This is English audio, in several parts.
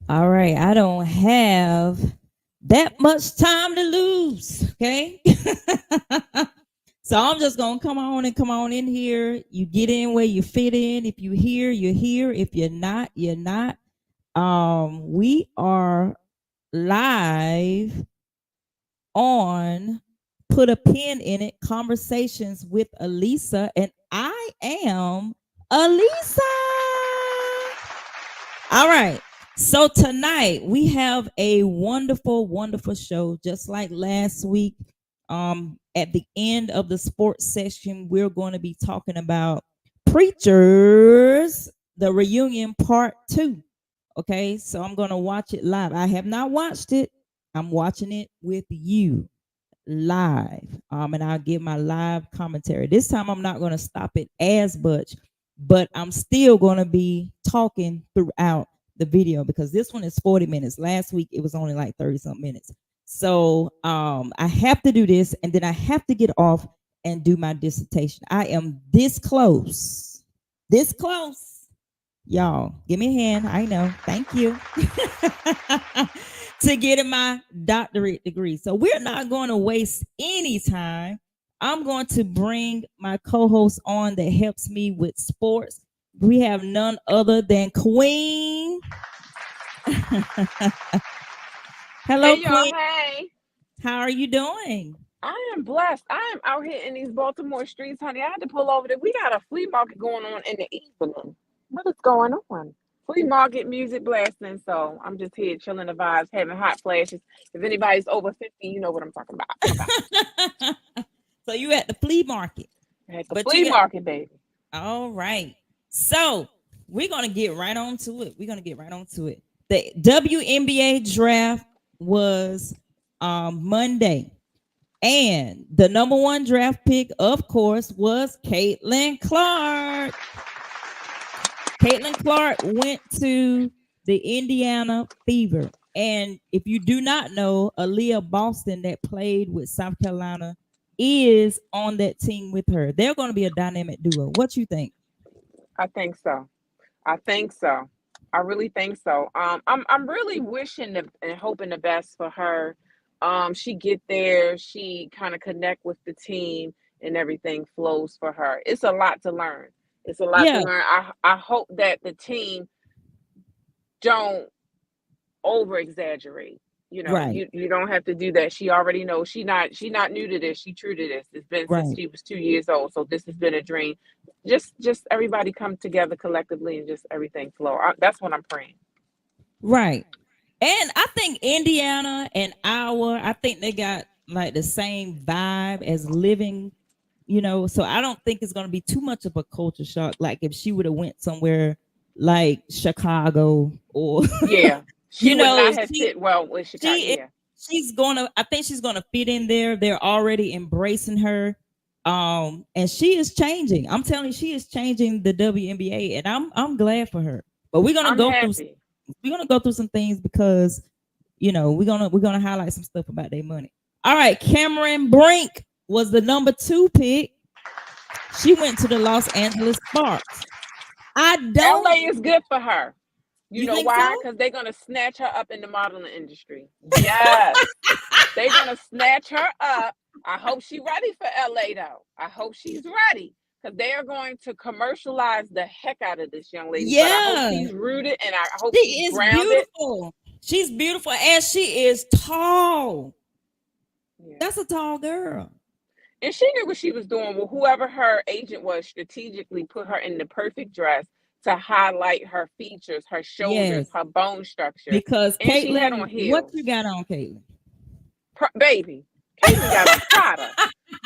All right, I don't have that much time to lose. Okay. So I'm just gonna come on in here. You get in where you fit in. If you here, you're here. If you're not, you're not. We are live on Put a Pin in It Conversations with Elisa, and I am Elisa. All right. So tonight we have a wonderful, wonderful show, just like last week. At the end of the sports session, we're going to be talking about Preachers, the reunion part 2. Okay, so I'm going to watch it live. I have not watched it. I'm watching it with you live. And I'll give my live commentary. This time I'm not going to stop it as much, but I'm still going to be talking throughout the video because this one is 40 minutes. Last week it was only like 30 something minutes. So I have to do this and then I have to get off and do my dissertation. I am this close. This close. Y'all, give me a hand. I know. Thank you. To getting my doctorate degree. So we're not going to waste any time. I'm going to bring my co-host on that helps me with sports. We have none other than Queen. Hello, hey, Queen. Hey. How are you doing? I am blessed. I am out here in these Baltimore streets, honey. I had to pull over there. We got a flea market going on in the evening. What is going on? Flea market music blasting. So I'm just here chilling the vibes, having hot flashes. If anybody's over 50, you know what I'm talking about. So you at the flea market. At the flea market, baby. All right. So we're going to get right on to it. The WNBA draft was Monday. And the number 1 draft pick, of course, was Caitlin Clark. Caitlin Clark went to the Indiana Fever. And if you do not know, Aaliyah Boston that played with South Carolina is on that team with her. They're going to be a dynamic duo. What you think? I think so. I really think so. I'm really wishing and hoping the best for her. She get there, she kind of connect with the team, and everything flows for her. It's a lot to learn. To learn. I hope that the team don't over exaggerate. You know, right. you don't have to do that. She already knows she not new to this. She true to this. It's been since she was 2 years old. So this has been a dream. Just everybody come together collectively and just everything flow. That's what I'm praying. Right. And I think Indiana and I think they got like the same vibe as living, you know, so I don't think it's going to be too much of a culture shock. Like if she would have went somewhere like Chicago or yeah. She would not have fit well with Chicago. I think she's gonna fit in there. They're already embracing her. And she is changing. I'm telling you, she is changing the WNBA, and I'm glad for her. But we're gonna go through some things because you know we're gonna highlight some stuff about their money. All right, Cameron Brink was the number 2 pick. She went to the Los Angeles Sparks. LA is good for her. You know why? Because they're going to snatch her up in the modeling industry. Yes. They're going to snatch her up. I hope she's ready for LA, though. I hope she's ready. Because they are going to commercialize the heck out of this young lady. Yeah. But I hope she's rooted and I hope she's grounded. Beautiful. She's beautiful and she is tall. Yeah. That's a tall girl. And she knew what she was doing. Well, whoever her agent was strategically put her in the perfect dress to highlight her features, her shoulders, her bone structure. Because Caitlin, she had on heels. What you got on, Caitlin? Baby, Caitlin got on Prada.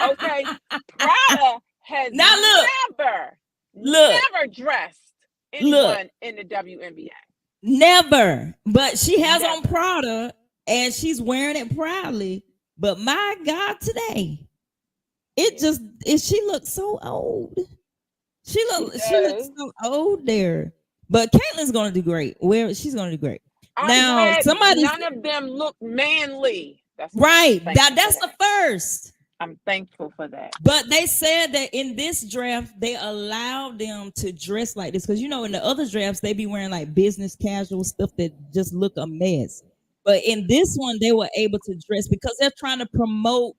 Okay, Prada has never dressed anyone in the WNBA. Never, but she has on Prada, and she's wearing it proudly. But my God, today it Yeah, just she looks so old. she She looks does. so old there. But Caitlin's gonna do great. Where she's gonna do great. I'm Now glad somebody's none of them look manly. That's what I'm right. thankful for That's the that. first. I'm thankful for that. But they said that in this draft, they allowed them to dress like this because in the other drafts they be wearing like business casual stuff that just look a mess. But in this one, they were able to dress because they're trying to promote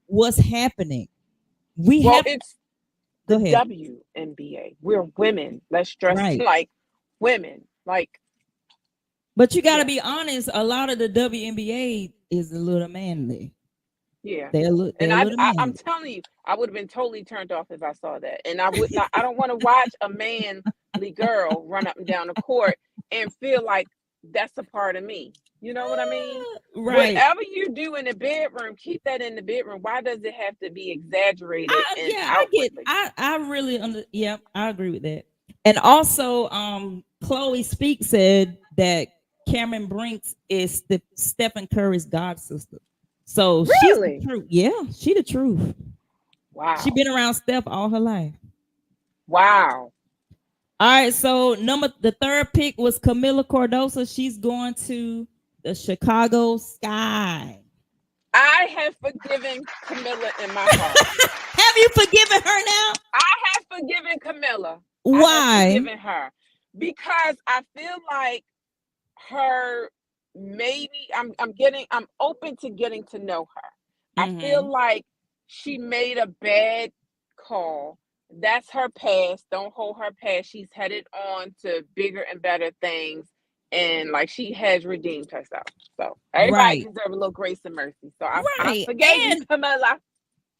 what's happening. We Well, have it's the go ahead, WNBA. We're women. Let's dress right? like women. Like, But you got to yeah, be honest. A lot of the WNBA is a little manly. yeah. They're And a little I'm manly. telling you, I would have been totally turned off if I saw that. And I would not. I don't want to watch a manly girl run up and down the court and feel like that's a part of me. You know what I mean? Right. Whatever you do in the bedroom, keep that in the bedroom. Why does it have to be exaggerated and I get. outwardly? I really Yeah, I agree with that. And also, Chloe Speak said that Cameron Brinks is Stephen Curry's god sister. So she's the Really? truth. Yeah, she the truth. She Wow. been around Steph all her life. Wow. All right, so the third pick was Camila Cordosa. She's going to the Chicago Sky. I have forgiven Camilla in my heart. Have you forgiven her now? I have forgiven Camilla. I have Why? forgiven her because I feel like her maybe I'm open to getting to know her. I feel Mm-hmm. like she made a bad call. That's her past. Don't hold her past. She's headed on to bigger and better things. And like she has redeemed herself. So everybody Right. deserves a little grace and mercy. So I Right. forgave you, Camilla.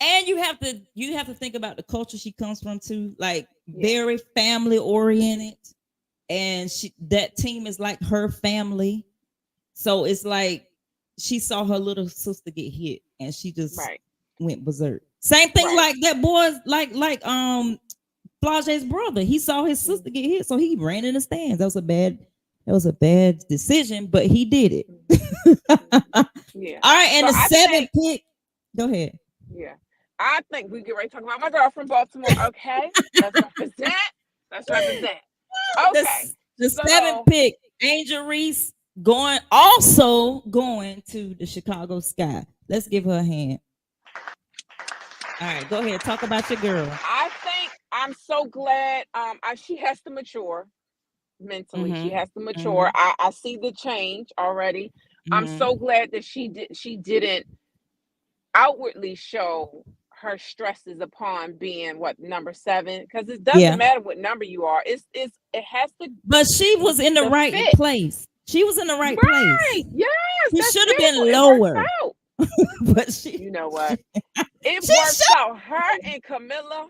And you have to think about the culture she comes from too, like Yeah. very family oriented, and that team is like her family. So it's like she saw her little sister get hit, and she just Right. went berserk. Same thing Right. like that boy, Flage's brother. He saw his Mhm. sister get hit, so he ran in the stands. That was a bad decision, but he did it. Mhm. Mhm. Yeah. All right, So and the I seventh think, pick. Go ahead. yeah, I think we get ready to talk about my girl from Baltimore. Okay, let's represent. Let's represent. the, Okay, the seventh so pick, Angel Reese, also going to the Chicago Sky. Let's give her a hand. All right, go ahead. Talk about your girl. I think I'm so glad. She has to mature mentally. She Mm-hmm. has to mature. Mm-hmm. I see the change already. I'm so Mm-hmm. glad that she didn't outwardly show her stresses upon being what number 7, because it doesn't Yeah. matter what number you are. It has to But she was in the the right fit. place. She was in the right place. Right. Yes, She that's should have beautiful. been It works lower, out. but she, You know she, what? It she works should. out. Her and Camilla.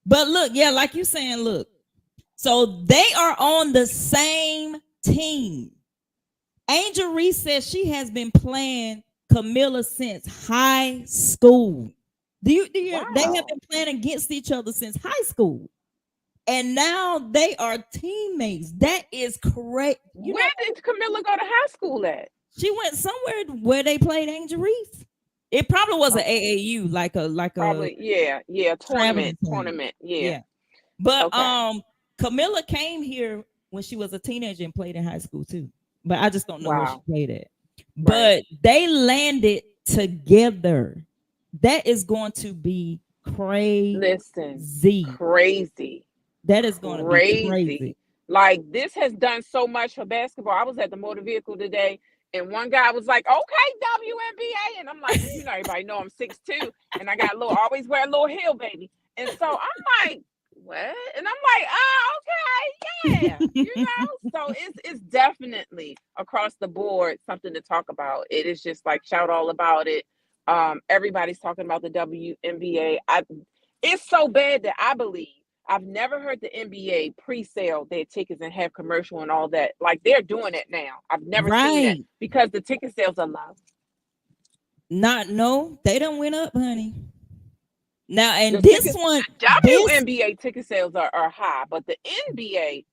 But look, yeah, like you saying, look. So they are on the same team. Angel Reese says she has been playing Camilla since high school. They have Wow. been playing against each other since high school. And now they are teammates. That is correct. Where did Camilla go to high school at? She went somewhere where they played Angel Reese. It probably was an Okay. AAU, like a Probably, yeah, yeah. traveling team. Tournament, yeah. Yeah. But Okay. Camilla came here when she was a teenager and played in high school too. But I just don't know where she Wow. played at. Right. But they landed together. That is going to be Listen, crazy. crazy. That is going to be crazy. Crazy. Like this has done so much for basketball. I was at the motor vehicle today, and one guy was like, "Okay, WNBA," and I'm like, "Cause you know everybody know I'm 6'2", and I got a little, always wear a little heel, baby. And so I'm like, "What?" And I'm like, "Oh, okay, yeah." So it's definitely across the board something to talk about. It is just like shout all about it. Everybody's talking about the WNBA. It's so bad that I believe I've never heard the NBA pre-sale their tickets and have commercial and all that. Like they're doing it now. I've never seen that Right. because the ticket sales are low. Not no, they don't went up, honey. Now and The this tickets, one, the this WNBA ticket sales are high, but the NBA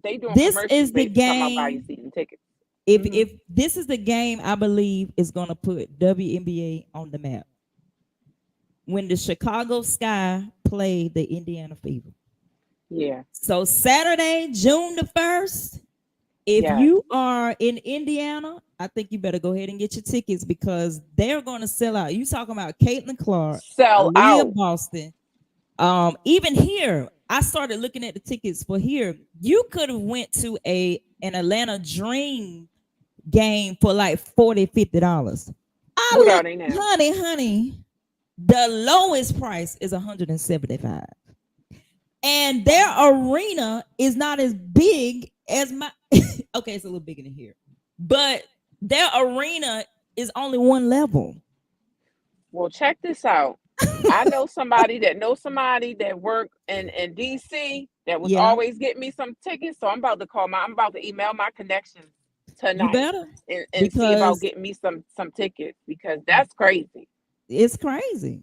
they doing this commercials is the basically talking about buy your game. season tickets. If this is the game, I believe is going to put WNBA on the map. When the Chicago Sky played the Indiana Fever. Yeah. So Saturday, June the 1st, if Yes. you are in Indiana, I think you better go ahead and get your tickets because they're going to sell out. You talking about Caitlin Clark, Sell Aaliyah out. Boston. Even here, I started looking at the tickets for here. You could have went to an Atlanta Dream game for like $40, $50. I What are look, they now? honey, the lowest price is 175, and their Wow. arena is not as big as my. Okay, it's a little bigger than here, but their arena is only one level. Well, check this out. I know somebody that worked in DC that was Yeah, always getting me some tickets. So I'm about to email my connections you tonight better and see about because getting me some tickets because that's crazy. it's crazy.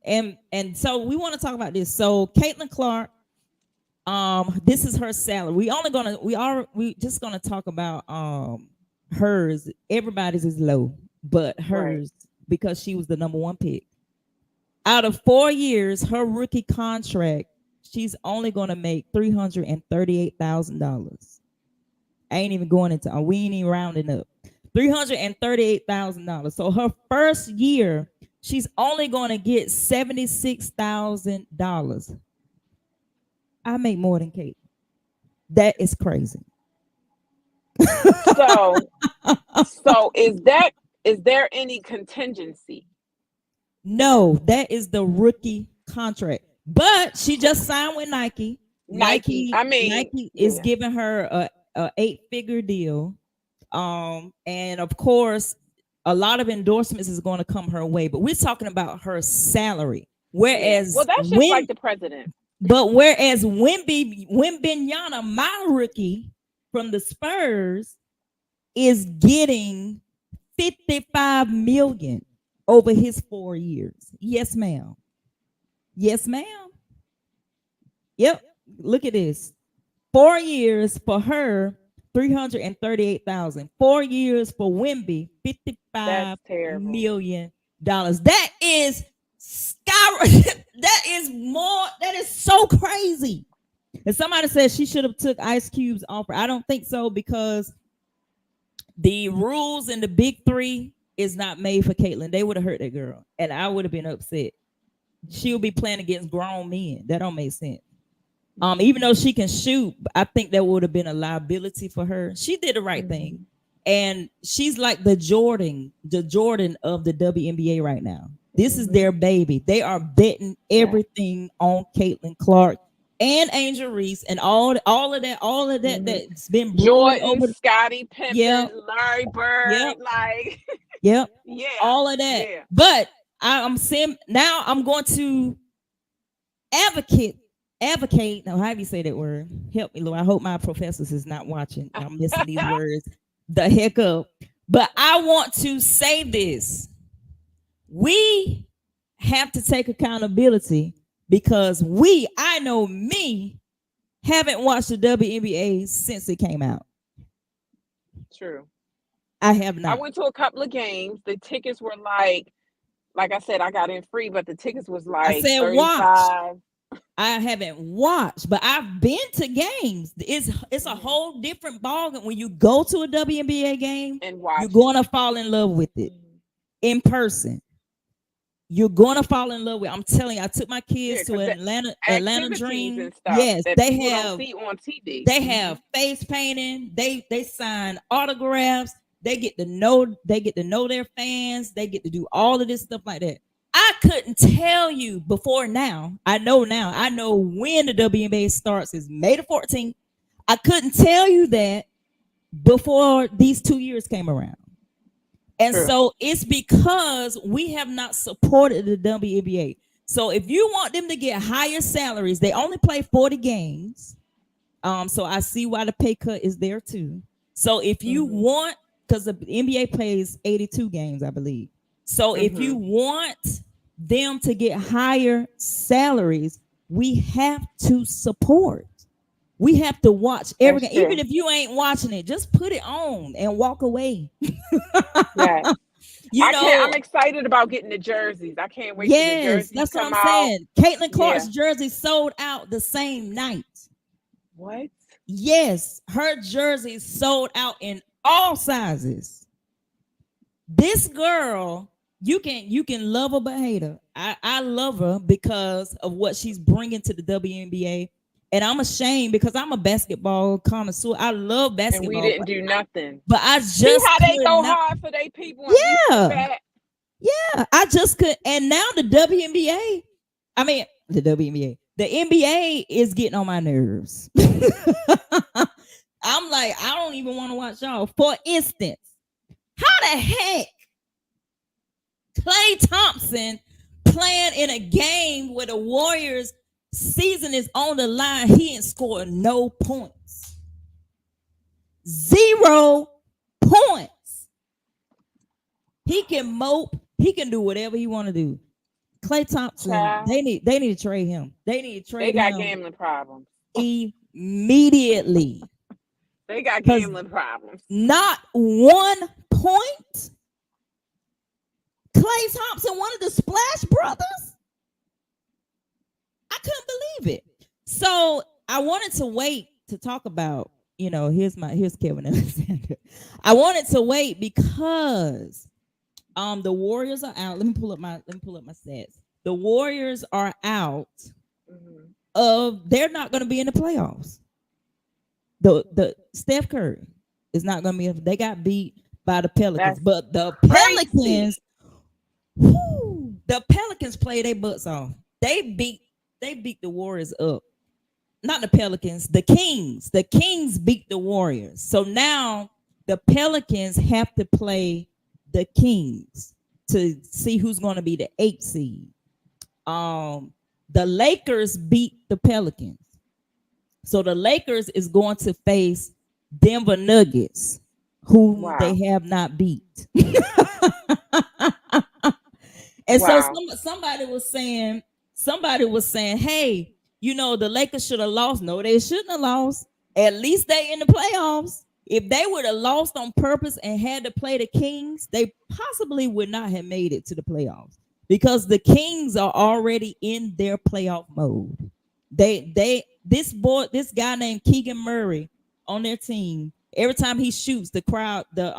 And so we want to talk about this. So Caitlin Clark, this is her salary. We just gonna talk about hers. Everybody's is low, but Right. hers because she was the number one pick. Out of 4 years, her rookie contract, she's only gonna make $338,000. I ain't even going into we ain't even rounding up. $338,000. So her first year, she's only gonna get $76,000. I make more than Kate. That is crazy. So so is there any contingency? No, that is the rookie contract. But she just signed with Nike. Nike. I mean, Nike is yeah. giving her a 8-figure deal. And of course, a lot of endorsements is going to come her way. But we're talking about her salary. Yeah. Well, Whereas that's just like when the president. whereas Wimbenyana, my rookie from the Spurs, is getting 55 million over his 4 years. Yes, ma'am. Yes, ma'am. Yep. Look at this. 4 years for her, 338,000. 4 years for Wimby, That's 55 terrible. million. That is skyrocket. That is more. That is so crazy. And somebody said she should have took Ice Cube's offer. I don't think so because the rules in the big three is not made for Caitlyn. They would have hurt that girl, and I would have been upset. She'll be playing against grown men. That don't make sense. Even though she can shoot, I think that would have been a liability for her. She did the right thing, Mm-hmm. and she's like the Jordan of the WNBA right now. This is Mm-hmm. their baby. They are betting Yeah. everything on Caitlin Clark and Angel Reese and all of that Mm-hmm. that's been brewing Jordan, over. Scottie Yeah, Pippen, Larry yep, Bird, like yep, yeah, all of that. yeah. But I'm saying now I'm going to advocate advocate. Now, how do you say that word? Help me, Lord. I hope my professors is not watching. I'm missing these words the heck up. But I want to say this: we have to take accountability because I know me, haven't watched the WNBA since it came out. True. I have I not. went to a couple of games. The tickets were like I said, I got in free, but the tickets was I like said watch. 35. I haven't watched, but I've been to games. It's a Mhm. whole different ballgame. When you go to a WNBA game, And you're watch it. gonna fall in love with it Mhm. in person. You're gonna fall in love with. I'm telling you, I took my Yeah, kids to because the Atlanta activities Dream. and stuff Yes, that people don't see on TV. they have face painting. They sign autographs. They get to know their fans. They get to do all of this stuff like that. I couldn't tell you before now. I know now. I know when the WNBA starts is May the 14th. I couldn't tell you that before these 2 years came around. And True. so it's because we have not supported the WNBA. So if you want them to get higher salaries, they only play 40 games. So I see why the pay cut is there too. So if you Hmm. want, because the NBA plays 82 games, I believe. So if you Hmm. want them to get higher salaries, we have to support. We have to watch every That's game. Even true. if you ain't watching it, just put it on and walk away. Yes. You I'm know, excited about getting the jerseys. I can't wait till the yes, jerseys that's what come I'm out. saying. Caitlin Yeah. Clark's jersey sold out the same night. What? Yes, her jersey sold out in all sizes. This girl, you can love her but hate her. I love her because of what she's bringing to the WNBA, and I'm ashamed because I'm a basketball connoisseur. I love And we basketball, didn't do nothing. but I See just how they could go not. hard for their people and we sit Yeah, back? yeah, I just could. And now the WNBA, I mean the WNBA, the NBA is getting on my nerves. I'm like, I don't even want to watch y'all. For instance, how the heck Klay Thompson playing in a game where the Warriors season is on the line, he ain't scored no points. 0 points. He can mope. He can do whatever he want to do. Klay Thompson, Child, they need to trade him. They need to they trade got him gambling problems. immediately. They got Because gambling problems. not 1 point. Klay Thompson, one of the Splash Brothers. I couldn't believe it. So I wanted to wait to talk about, here's Kevin Alexander. I wanted to wait because the Warriors are out. Let me pull up my stats. The Warriors are out Mhm. of they're not going to be in the playoffs. The Steph Curry is not going to be. They got beat by the Pelicans, That's but the crazy. Pelicans, whew, the Pelicans play their butts off. They beat the Warriors up. Not the Pelicans, the Kings. The Kings beat the Warriors. So now the Pelicans have to play the Kings to see who's going to be the 8th seed. Um, the Lakers beat the Pelicans. So the Lakers is going to face Denver Nuggets, whom they Wow. have not beat. And so Wow. somebody was saying, hey, the Lakers should have lost. No, they shouldn't have lost. At least they in the playoffs. If they would have lost on purpose and had to play the Kings, they possibly would not have made it to the playoffs because the Kings are already in their playoff mode. This guy named Keegan Murray on their team. Every time he shoots, the crowd, the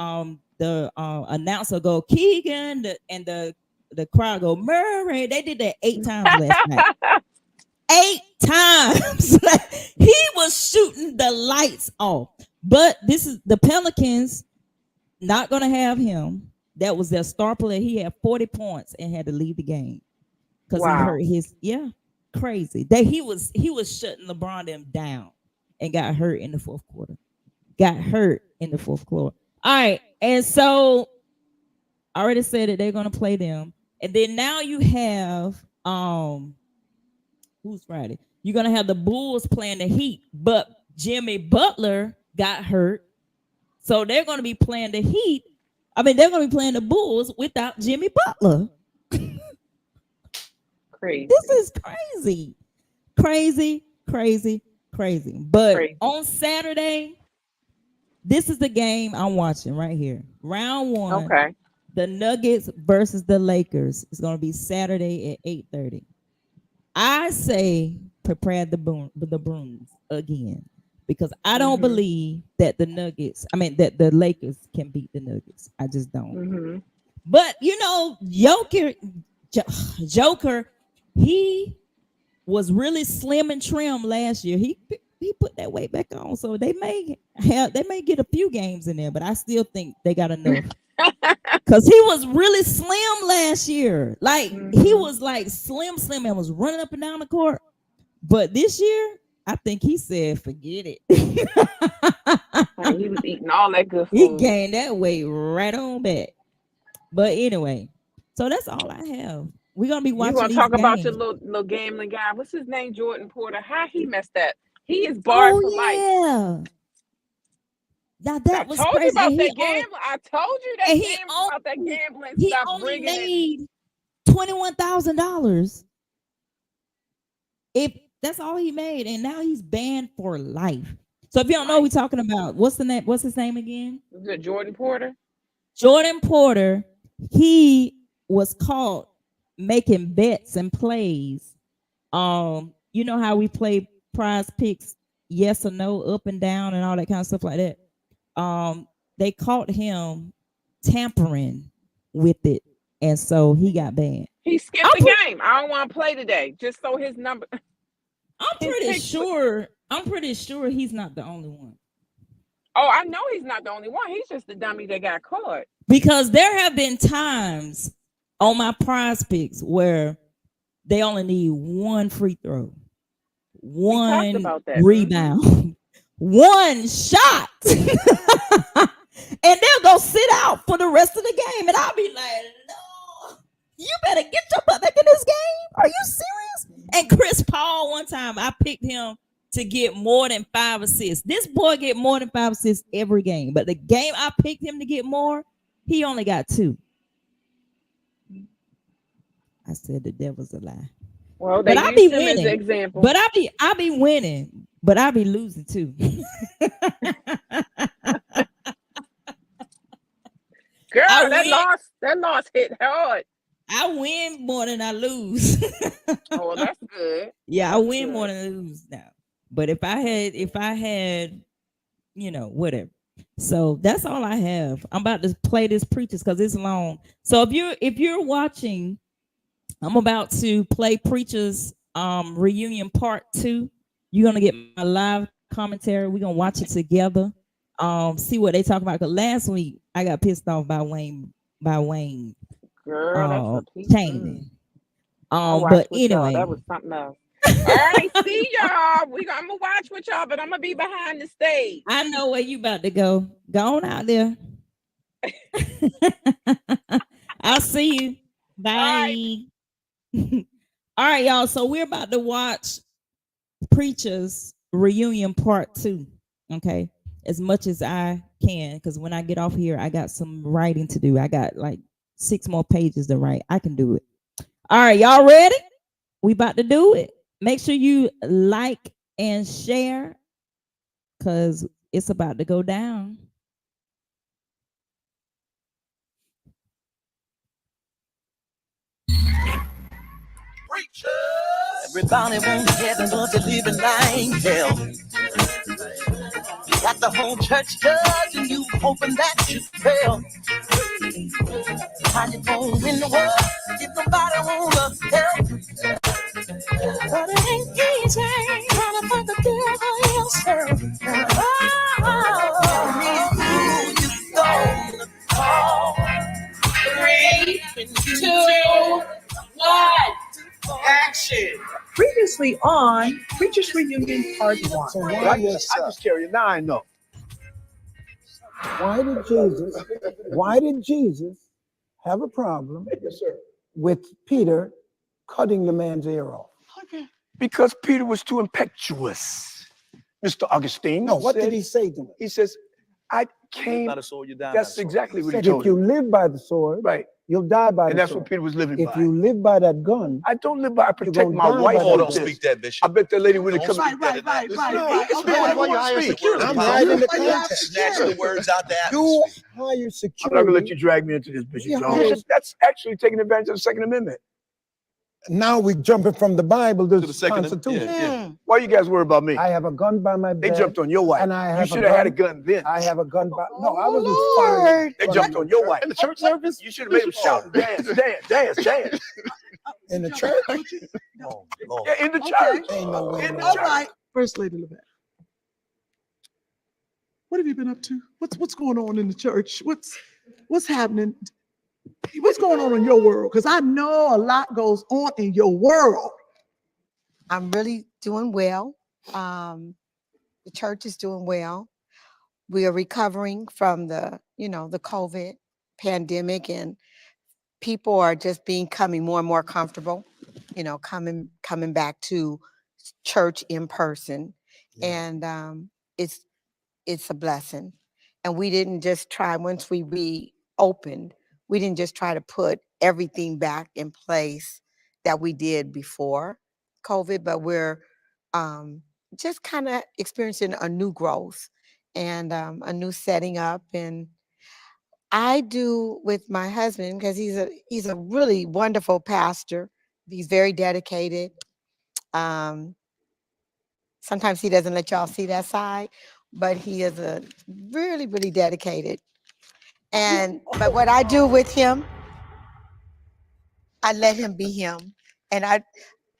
announcer go Keegan, and the crowd go Murray. They did that 8 times last night. 8 times. He was shooting the lights off. But this is the Pelicans not gonna have him. That was their star player. He had 40 points and had to leave the game because he Wow. hurt his crazy. That he was shutting LeBron them down and got hurt in the fourth quarter. Got hurt in the fourth quarter. All right. And so I already said that they're gonna play them. And then now you have who's Friday? You're gonna have the Bulls playing the Heat, but Jimmy Butler got hurt, so they're gonna be playing the Heat. I mean, they're gonna be playing the Bulls without Jimmy Butler. This Crazy. is crazy, crazy, crazy, crazy. But Crazy. on Saturday, this is the game I'm watching right here. Round one, Okay. the Nuggets versus the Lakers. It's gonna be Saturday at 8:30. I say prepare the brooms again because I don't Mhm. believe that that the Lakers can beat the Nuggets. I just don't. Mhm. But Joker, he was really slim and trim last year. He put that weight back on, so they may get a few games in there, but I still think they got enough. Cause he was really slim last year. Like he Mhm. was like slim, slim, and was running up and down the court. But this year, I think he said, forget it. Honey, he was eating all that good He food. gained that weight right on back. But anyway, so that's all I have. We're gonna be You watching gonna these talk about your games. little gambling guy? What's his name? Jordan Porter. How he messed up? He is barred Oh for life. yeah. Now I that was told you crazy. about that gambling. I told you And that he about that only gambling he stuff, only rigging it. made $21,000. If That's all he made, and now he's banned for life. So if you don't know, Right. we're talking about what's the name? What's his name again? Was it Jordan Porter? Jordan Porter. He was caught making bets and plays. You know how we play prize picks, yes or no, up and down, and all that kind of stuff like that. They caught him tampering with it, and so he got banned. He skipped I'm the pre- game. I don't want to play today, just so his number, I'm his pretty picks. sure. I'm pretty sure he's not the only one. Oh, I know he's not the only one. He's just the dummy that got caught. Because there have been times on my prize picks where they only need one free throw, We talked one about that. rebound, one shot. And they'll go sit out for the rest of the game. And I'll be like, no, you better get your butt back in this game. Are you serious? And Chris Paul, one time I picked him to get more than 5 assists. This boy get more than 5 assists every game. But the game I picked him to get more, he only got 2. I said the devil's a lie. Well, they But I be used him as an winning. example. But I be winning. But I be losing too. Girl, I that win. loss hit hard. I win more than I lose. Oh, well, that's good. Yeah, I That's win more good. than I lose now. But if I had, whatever. So that's all I have. I'm about to play this preachers because it's long. So if you're watching, I'm about to play preachers reunion part 2. You're gonna get my live commentary. We're gonna watch it together. See what they talk about. Cause last week I got pissed off by Wayne Girl, that's a piece. Chaney. I But watched with y'all. anyway, That was something else. All right, see y'all. I'm gonna watch with y'all, but I'm gonna be behind the stage. I know where you about to go. Go on out there. I'll see you. All right. Bye. All right, y'all. So we're about to watch Preachers Reunion Part 2. Okay. As much as I can, because when I get off here, I got some writing to do. I got like 6 more pages to write. I can do it. All right, y'all ready? We about to do it. Make sure you like and share because it's about to go down. Everybody wants heaven, but they live in lying hell. Got the whole church judging you, hoping that you fail. How you gonna win the world if nobody wanna help? But it ain't easy trying to find the devil yourself. Oh, you gonna call? 3, 2, 1. Action. Previously on Preachers Reunion Part 1. So I just carry a 9 though. Why did Jesus have a problem Yes, sir. with Peter cutting the man's ear off? Because Peter was too impetuous. Mr. Augustine. No, what did he say to him? He says, I came. By the sword, you die. That's exactly what he Said, told if you him. live by the sword, Right. you'll die by And the that's sword. what Peter was living If by. you live by that gun, I don't live by, I protect gonna my die wife. by Oh, that don't gun. speak that, Bishop. I bet that lady when it Don't comes speak that in that. No, he can speak Right. whatever he wants to speak. Security. I'm Don't hiding the context. snatch the words out the You atmosphere. hire I'm security. not gonna let you drag me into this, Bishop Yeah, Jones. That's actually taking advantage of the Second Amendment. Now we're jumping from the Bible to To the second. Constitution. Yeah. Why you guys worry about me? I have a gun by my They bed. jumped on your wife. And I You have should a have had a gun. gun then. I have a gun by. No, I Oh, wasn't Lord. firing. They jumped on your wife. In the church service? You should have made them shout and dance, dance. In the church. Oh, Lord. Yeah, in the Okay. church. Ain't no way. In the All church. right. First Lady Levette. What have you been up to? What's going on in the church? What's happening? What's going on in your world? Because I know a lot goes on in your world. I'm really doing well. The church is doing well. We are recovering from the COVID pandemic, and people are just becoming more and more comfortable, coming back to church in person. And it's a blessing. And we didn't just try, once we reopened, we didn't just try to put everything back in place that we did before COVID, but we're just kind of experiencing a new growth and a new setting up. And I do with my husband because he's a really wonderful pastor. He's very dedicated. Um, Sometimes he doesn't let y'all see that side, but he is a really, really dedicated. And but what I do with him, I let him be him. And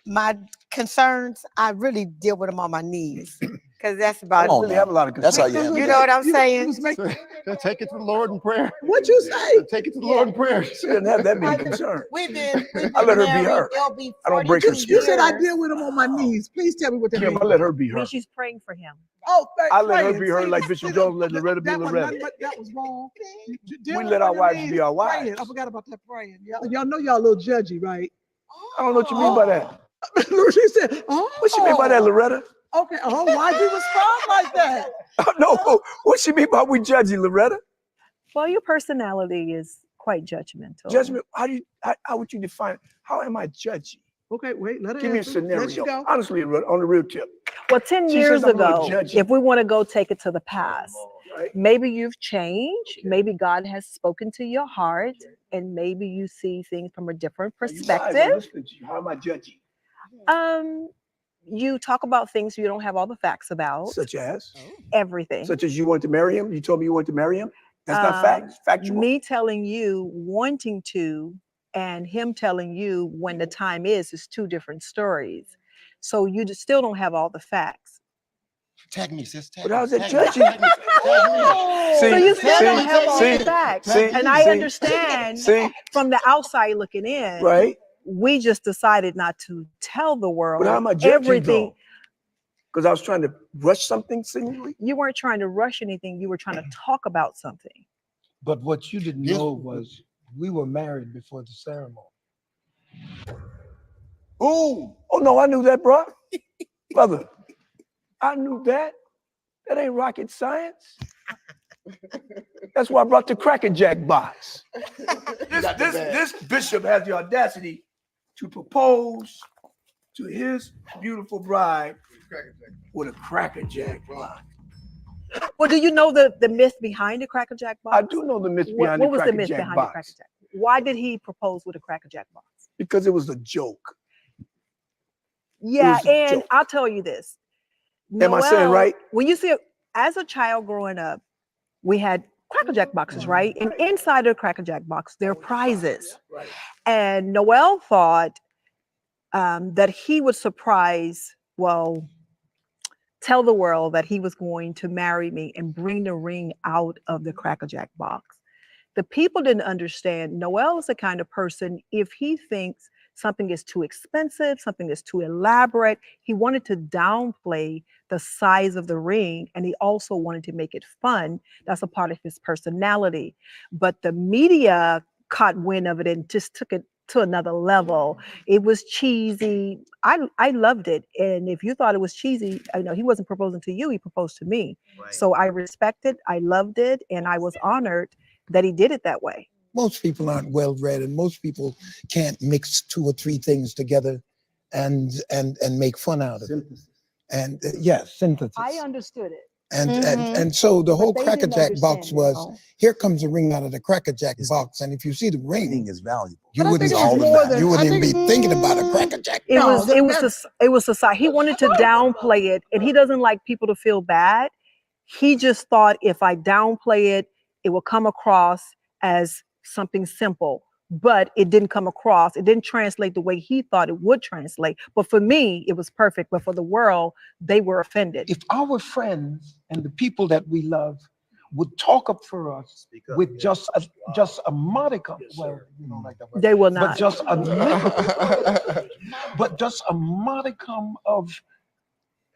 my concerns, I really deal with them on my knees. Because that's about I really have a lot of That's how concerns. you you handle know it. what I'm saying? Take it to the Lord in prayer. What you say? Take it to the Lord in prayer. She doesn't have that many concerns. We've been I let her be married, her. it'll be I don't break her 42 You said I years. deal with him on my knees. Please tell me what that Kim, means. I let her be her. Means she's praying for him. Oh, I let her praying. be her See, like Bishop see, Jones let Loretta be that was Loretta. nothing but that was wrong. Deal We with let our what it wives means, be our praying. wives. I forgot about that praying. Y'all know y'all a little judgy, right? I don't know what you mean by that. She said, "Oh." What she mean by that, Loretta? Okay. Oh, why'd you respond like that? No, what she mean by we judgy, Loretta? Well, your personality is quite judgmental. Judgment, how would you define it? How am I judgy? Okay, wait. Let her Give me a answer. Let you scenario. go. Honestly, Loretta, on the real tip. Well, 10 She years says I'm a little ago, judgy. if we want to go take it to the past, Right? maybe you've changed. Maybe God has spoken to your heart, and maybe you see things from a different You guys are perspective. listening to you. How am I judgy? You talk about things you don't have all the facts about. Such as? Everything. Such as you want to marry him? You told me you want to marry him? That's not factual? Me telling you wanting to and him telling you when the time is two different stories. So you still don't have all the facts. Tag me, sis. Tag But me. how's that Tag me. judgy? Tag me. Tag me. So you still See, don't have all see, the facts. see, And I see, understand see, from the outside looking in, right? we just decided not to tell the world But how am I judgy everything. though? Because I was trying to rush something seemingly? You weren't trying to rush anything. You were trying to talk about something. But what you didn't Yes. know was we were married before the ceremony. Oh no, I knew that, bro. Brother, I knew that. That ain't rocket science. That's why I brought the Cracker Jack box. This bishop has the audacity to propose to his beautiful bride with a Cracker Jack box. Well, do you know the myth behind the Cracker Jack box? I do know the myth behind What the was the Cracker myth Jack behind the box. Cracker Jack? Why did he propose with a Cracker Jack box? Because it was a joke. Yeah, was a and joke. I'll tell you this. Am I saying right? When you see it, as a child growing up, we had Cracker Jack boxes, right? And inside the Cracker Jack box, there are prizes. Right. And Noel thought that he would tell the world that he was going to marry me and bring the ring out of the Cracker Jack box. The people didn't understand. Noel is the kind of person, if he thinks something is too expensive, something is too elaborate, he wanted to downplay the size of the ring, and he also wanted to make it fun. That's a part of his personality. But the media caught wind of it and just took it to another level. It was cheesy. I loved it. And if you thought it was cheesy, I know he wasn't proposing to you, he proposed to me. Right. So I respect it, I loved it, and I was honored that he did it that way. Most people aren't well read, and most people can't mix 2 or 3 things together and make fun out of it. And yes, synthesis. I understood it. And so the whole they Cracker didn't Jack box understand it, was, no. Here comes the ring out of the Cracker Jack box, and if you see the ring is valuable. you But I wouldn't think it's more than- you I wouldn't even think- be thinking about a Cracker Jack. It No, was that's- it was society. He wanted to downplay it, and he doesn't like people to feel bad. He just thought if I downplay it, it will come across as something simple. But it didn't come across. It didn't translate the way he thought it would translate. But for me, it was perfect. But for the world, they were offended. If our friends and the people that we love would talk up for us with just a modicum, well, you don't like that word, They will but not. just a little, but just a modicum of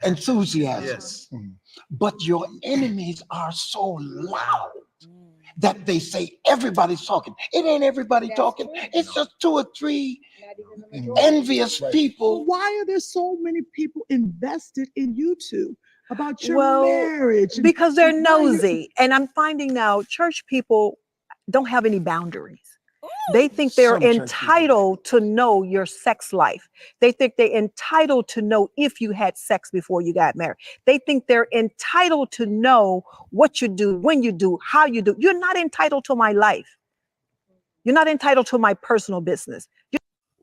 enthusiasm. Yes. But your enemies are so loud that they say everybody's talking. It ain't everybody talking. It's just 2 or 3 envious people. Why are there so many people invested in YouTube about your Well, marriage? Because they're Why you- nosy. And I'm finding now church people don't have any boundaries. They think they're Some churches do. entitled to know your sex life. They think they're entitled to know if you had sex before you got married. They think they're entitled to know what you do, when you do, how you do. You're not entitled to my life. You're not entitled to my personal business.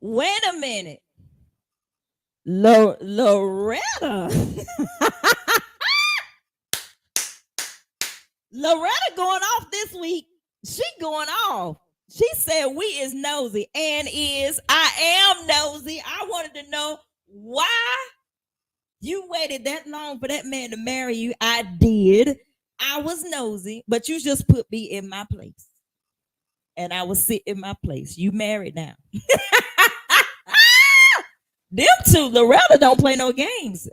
Wait a minute. Loretta. Loretta going off this week. She going off. She said we is nosy and I am nosy. I wanted to know why you waited that long for that man to marry you. I did. I was nosy, but you just put me in my place. And I was sit in my place. You married now. Them two, Loretta don't play no games.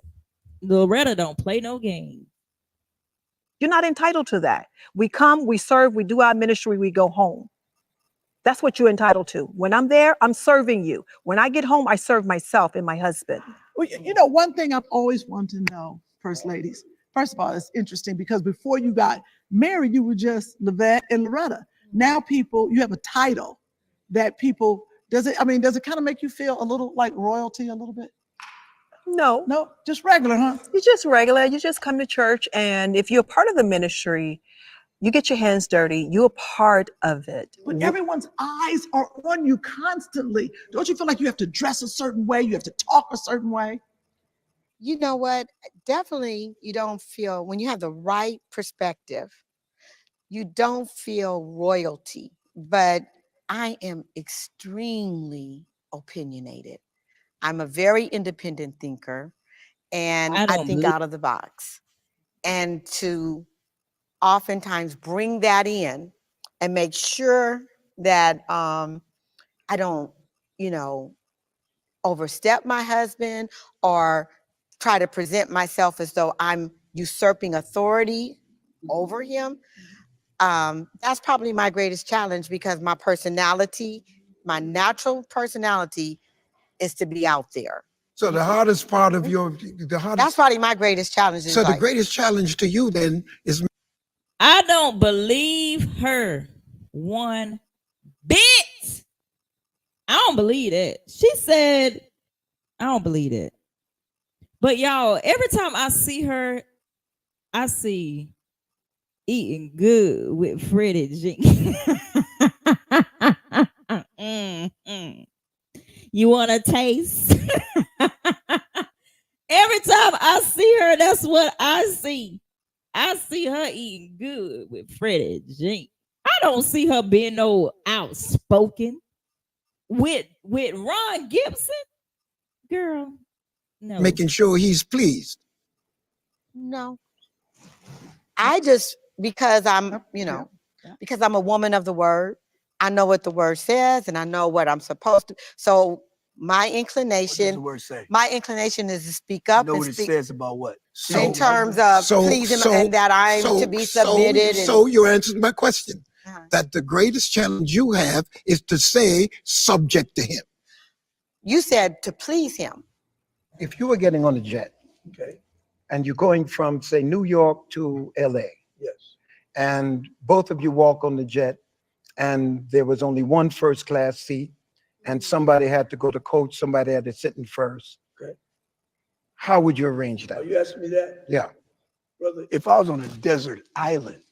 Loretta don't play no games. You're not entitled to that. We come, we serve, we do our ministry, we go home. That's what you're entitled to. When I'm there, I'm serving you. When I get home, I serve myself and my husband. Well, you know, one thing I've always wanted to know, first ladies. First of all, it's interesting because before you got married, you were just Levette and Loretta. Now you have a title that people, does it kind of make you feel a little like royalty a little bit? No. No, just regular, huh? You're just regular. You just come to church, and if you're part of the ministry, you get your hands dirty. You're a part of it. But everyone's eyes are on you constantly. Don't you feel like you have to dress a certain way? You have to talk a certain way? You know what? Definitely, you don't feel, when you have the right perspective, you don't feel royalty. But I am extremely opinionated. I'm a very independent thinker, and I think out of the box. And to oftentimes bring that in and make sure that I don't, overstep my husband or try to present myself as though I'm usurping authority over him. That's probably my greatest challenge because my personality, my natural personality is to be out there. So the hardest part of That's probably my greatest challenge. So the greatest challenge to you then is. I don't believe her one bit. I don't believe that. She said, I don't believe that. But y'all, every time I see her, I see eating good with Freddie Jenkins. You want to taste? Every time I see her, that's what I see. I see her eating good with Freddie Jenkins. I don't see her being no outspoken with Ron Gibson. Girl, no. Making sure he's pleased. No. I just, because I'm a woman of the word, I know what the word says and I know what I'm supposed to. So my inclination, what does the word say? My inclination is to speak up. I know and what speak it says about what? In terms of pleasing and that I'm to be submitted. So you answered my question. That the greatest challenge you have is to say subject to him. You said to please him. If you were getting on a jet, okay, and you're going from, say, New York to LA, yes, and both of you walk on the jet, and there was only one first class seat, and somebody had to go to coach, somebody had to sit in first. Okay. How would you arrange that? Are you asking me that? Yeah. Brother, if I was on a desert island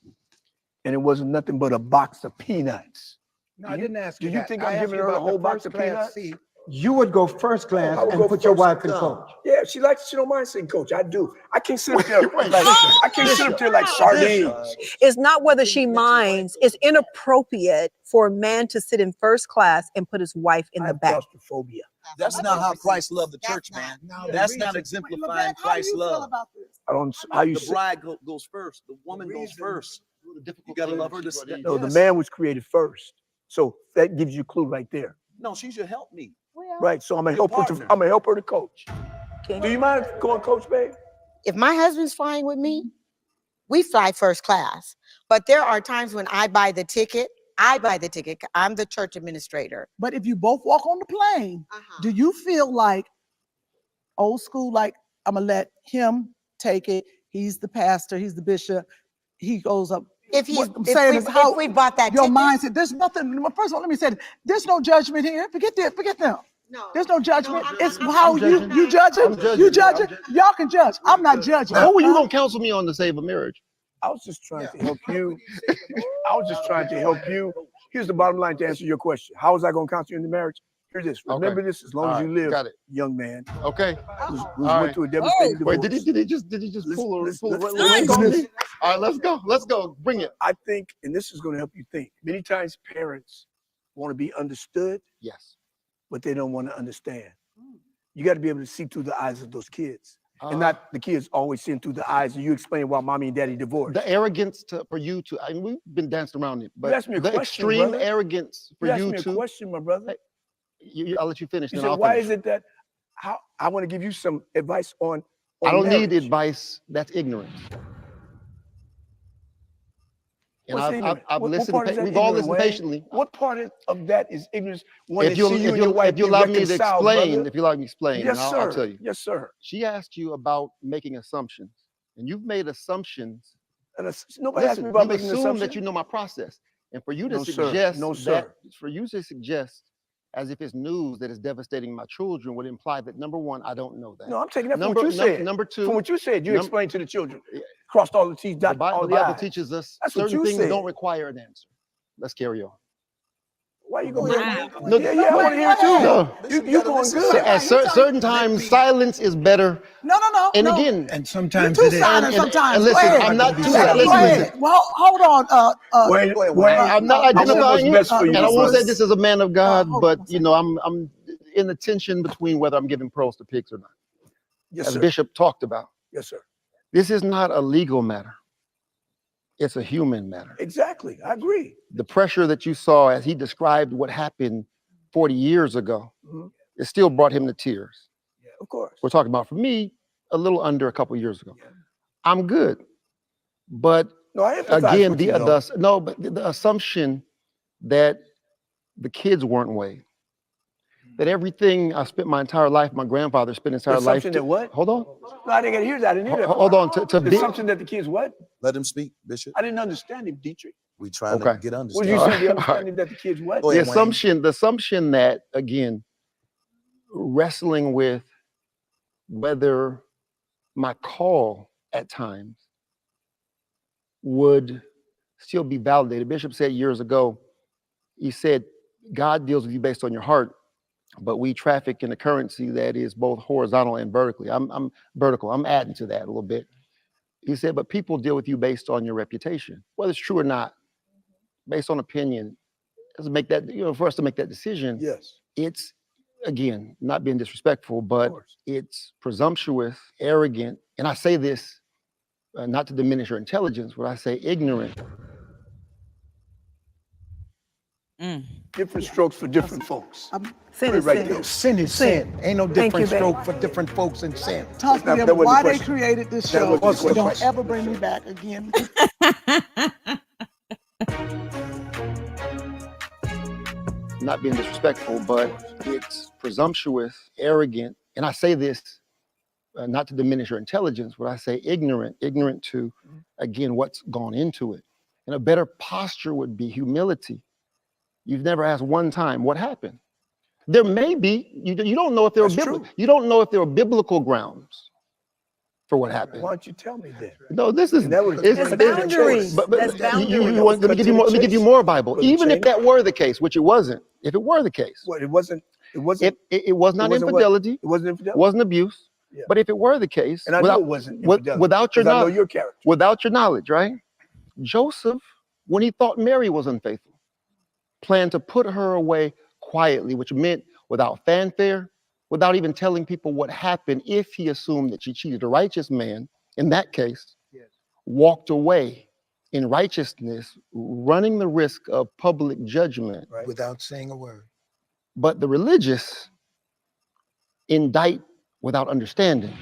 and it wasn't nothing but a box of peanuts. No, I didn't ask you. Do you think I'm giving her a whole box of peanuts? Seat. You would go first class and put your wife in coach. Yeah, she don't mind sitting coach. I do. I can't sit up there like sardines. It's not whether she minds. It's inappropriate for a man to sit in first class and put his wife in the back. Claustrophobia. That's not how Christ loved the church, man. That's not exemplifying Christ's love. I don't. How you? The bride goes first. The woman goes first. You gotta love her. No, the man was created first. So that gives you a clue right there. No, she's your help me. Right. So I'm gonna help her to coach. Do you mind going coach, babe? If my husband's flying with me, we fly first class. But there are times when I buy the ticket. I'm the church administrator. But if you both walk on the plane, do you feel like old school, like I'm gonna let him take it? He's the pastor, he's the bishop, he goes up If he's, What I'm saying is how if we bought that your ticket, mindset. There's nothing. First of all, let me say, there's no judgment here. Forget them. no, There's no judgment. No, It's I'm how judging. you judging. I'm judging. You judging. Y'all can judge. I'm not judging. How are you gonna counsel me on to save a marriage? I was just trying to help you. I was just trying to help you. Here's the bottom line to answer your question. How was I going to counsel you in the marriage? Here's this. Remember this as long as you live, got it. young man. Okay. Who's All went through a devastating divorce. Wait, did he just pull a let's- link on me? All right, let's go. Bring it. I think, and this is going to help you think. Many times parents want to be understood, Yes. but they don't want to understand. You got to be able to see through the eyes of those kids. And not the kids always seeing through the eyes and you explain why mommy and daddy divorced. The arrogance for you to, I mean, we've been dancing around it, but asked me a the question, extreme brother. arrogance for You asked you me a to, question, my brother. I'll let you finish. You Then said, I'll why finish. is it that how I want to give you some advice on I don't need marriage. advice that's ignorant. And What's I've ignorant? listened. part is that We've all ignorant, listened Wayne? patiently. What part of that is ignorance? When If you allow me to explain, if you allow me to explain, yes, then sir. I'll tell you. Yes, sir. She asked you about making assumptions, and you've made assumptions. And nobody asked Listen, me about you making an assume assumption. that you know my process, and for you to No, sir. suggest No, that, sir. for you to suggest as if it's news that is devastating my children would imply that number one, I don't know that. No, I'm taking that Number, from what you said. number two, From what you said, you num- explained to the children. Crossed all the T's, the, dotted all the the Bible I's. teaches us That's what certain you things said. don't require an answer. Let's carry on. Why you gonna bring No, I want to hear it too. No. You going good. At certain times, silence is better. No. And no. again, And sometimes You're it too is. silent sometimes. and Go listen, ahead. I'm not too Go silent. ahead. Listen, Well, hold on. Wayne, I'm not I want identifying what's it, best for and you, I won't brother. say this is a man of God, hold on but one you know, I'm in the tension between whether I'm giving pearls to pigs or not. Yes, As sir. Bishop talked about, Yes, sir. this is not a legal matter. It's a human matter. Exactly. I agree. The pressure that you saw as he described what happened 40 years ago, Mhm. it still brought him to tears. Yeah, of course. We're talking about, for me, a little under a couple years ago. I'm good. But No, I empathize again, with you, though. but the assumption that the kids weren't weighed, that everything I spent my entire life, my grandfather spent his The entire life. assumption that what? Hold on. No, I didn't hear that. I didn't hear that. Hold on. To The be, assumption that the kids what? Let him speak, Bishop. I didn't understand him, Dietrich. We trying Okay. to get What understanding. did you say? The All right. understanding that the kids what? Go the ahead, Wayne. assumption that, again, wrestling with whether my call at times would still be validated. Bishop said years ago, he said, God deals with you based on your heart, but we traffic in a currency that is both horizontal and vertically. I'm vertical. I'm adding to that a little bit. He said, but people deal with you based on your reputation, whether it's true or not, based on opinion. Doesn't make that, for us to make that decision, Yes. it's, again, not being disrespectful, but it's presumptuous, arrogant, and I say this not to diminish your intelligence, but I say ignorant. Different strokes for different folks. Sin Put it is right sin. there. Sin is sin. Ain't no Thank you, different babe. stroke for different folks in sin. Talk to That them wasn't why the they question. created this That show. wasn't the Don't question. ever bring me back again. Not being disrespectful, but it's presumptuous, arrogant, and I say this not to diminish your intelligence, but I say ignorant to, again, what's gone into it. And a better posture would be humility. You've never asked one time what happened. There may be, you don't know if there were That's true. you don't know if there were biblical grounds for what happened. Why don't you tell me then? No, this is And that would- it's- There's it's- boundaries. But There's you boundaries. want, let me give you more Bible. Brother Even if Cheney. that were the case, which it wasn't. If it were the case, What? It wasn't. It wasn't. it was not it wasn't what? infidelity. It wasn't It infidelity. wasn't abuse. Yeah. But if it were the case, And I know it wasn't infidelity. without your 'cause I know knowledge, your character. without your knowledge, right? Joseph, when he thought Mary was unfaithful, planned to put her away quietly, which meant without fanfare, without even telling people what happened if he assumed that she cheated. A righteous man, in that case, walked away in righteousness, running the risk of public judgment. Right. Without saying a word. But the religious indict without understanding.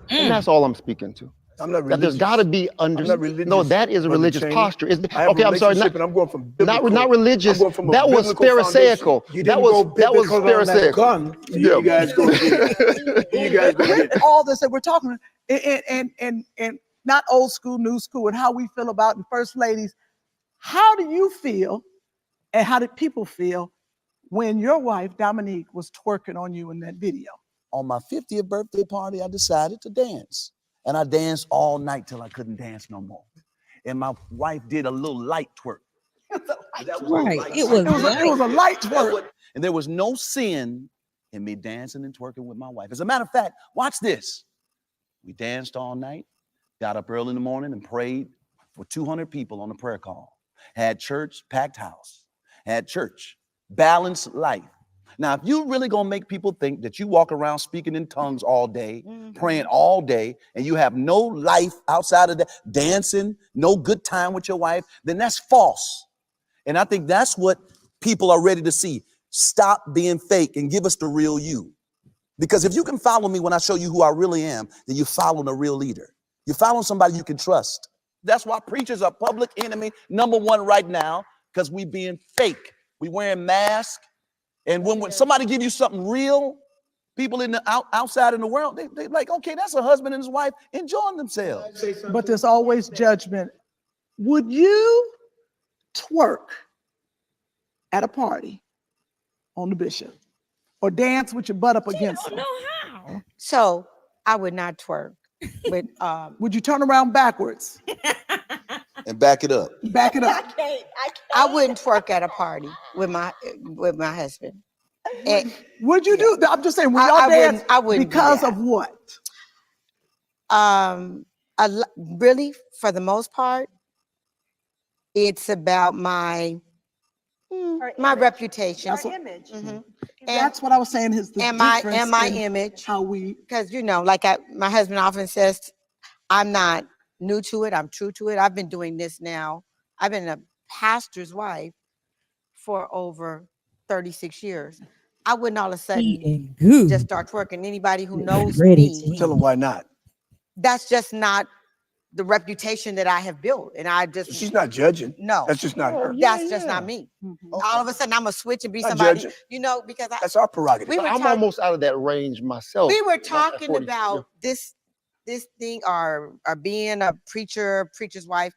And that's all I'm speaking to. I'm not That religious. there's got to be I'm not understanding. religious. No, that is a Brother religious Cheney. posture. I have Okay, a I'm sorry. relationship and I'm going from biblical. Not religious. I'm going from a That was biblical pharisaical. foundation. That was pharisaical. Gun. You guys go get it. You guys go get it. With all this that we're talking and not old school, new school, and how we feel about the first ladies How do you feel, and how did people feel when your wife, Dominique, was twerking on you in that video? On my 50th birthday party, I decided to dance. And I danced all night till I couldn't dance no more. And my wife did a little light twerk. Right. It was a light twerk. And there was no sin in me dancing and twerking with my wife. As a matter of fact, watch this. We danced all night, got up early in the morning and prayed for 200 people on the prayer call. Had church, packed house. Had church, balanced life. Now, if you really gonna make people think that you walk around speaking in tongues all day, praying all day, and you have no life outside of that, dancing, no good time with your wife, then that's false. And I think that's what people are ready to see. Stop being fake and give us the real you. Because if you can follow me when I show you who I really am, then you're following a real leader. You're following somebody you can trust. That's why preachers are public enemy #1 right now, because we being fake. We wearing masks. And when somebody give you something real, people in the outside in the world, they like, okay, that's a husband and his wife enjoying themselves. But there's always judgment. Would you twerk at a party on the bishop or dance with your butt up against him? know how. So I would not twerk. But would you turn around backwards? And back it up. Back it up. I wouldn't twerk at a party with my husband. And would you do that? I'm just saying, would y'all dance because of what? Really, for the most part, it's about my reputation. Our image. And that's what I was saying. Is the my difference in image? How we? Because like my husband often says, I'm not new to it. I'm true to it. I've been doing this now. I've been a pastor's wife for over 36 years. I wouldn't all of a sudden just start twerking. Anybody who knows me, tell them why not. That's just not the reputation that I have built. And I just she's not judging. No, that's just not her. That's just not me. All of a sudden, I'm gonna switch and be Not somebody, judging. because that's our prerogative. I'm almost out of that range myself. We were talking about this thing, or being a preacher's wife,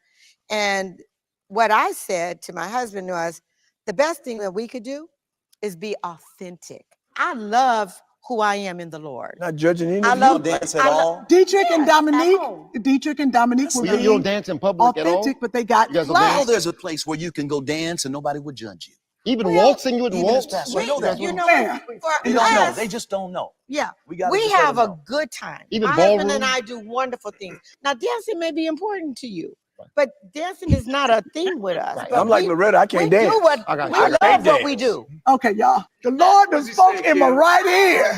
and what I said to my husband was, the best thing that we could do is be authentic. I love who I am in the Lord. Not judging any of you. Don't dance at all. Dietrich and Dominique were You don't dance in public at all? authentic, but they got You know there's a place where you can go dance and nobody would judge you. Even waltzing, you wouldn't waltz. You know that. You know, They don't know. They just don't know. Yeah, We we have a good time. Even my husband ballroom? and I do wonderful things. Now, dancing may be important to you, but dancing is not a thing with us. But I'm like Loretta, I can't dance. We do what we love what we do. Okay, y'all. The Lord done spoke in my right ear.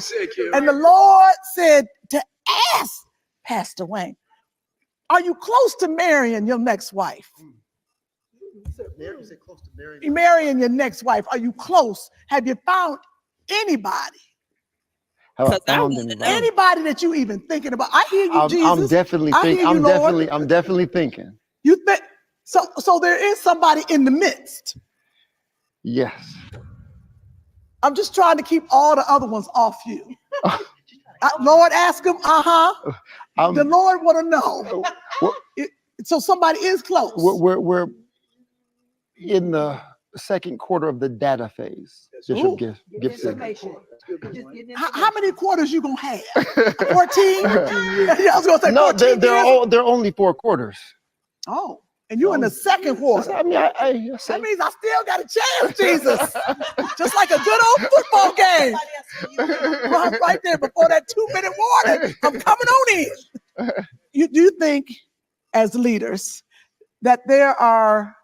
And the Lord said to ask Pastor Wayne, are you close to marrying your next wife? Marrying your next wife. Are you close? Have you found anybody? Have I found anybody? Anybody that you even thinking about? I hear you, Jesus. I'm definitely I hear thinking. you, Lord. I'm definitely thinking. You think so there is somebody in the midst. Yes. I'm just trying to keep all the other ones off you. Lord, ask him. The Lord want to know. So somebody is close. We're in the second quarter of the data phase. Bishop Gibson. How many quarters you gonna have? 14? I was gonna say no, 14 they're only 4 quarters. Oh, and you're in the second quarter. I mean, that means I still got a chance, Jesus. Just like a good old football game. Right there before that 2-minute warning, I'm coming on in. Do you think, as leaders, that there are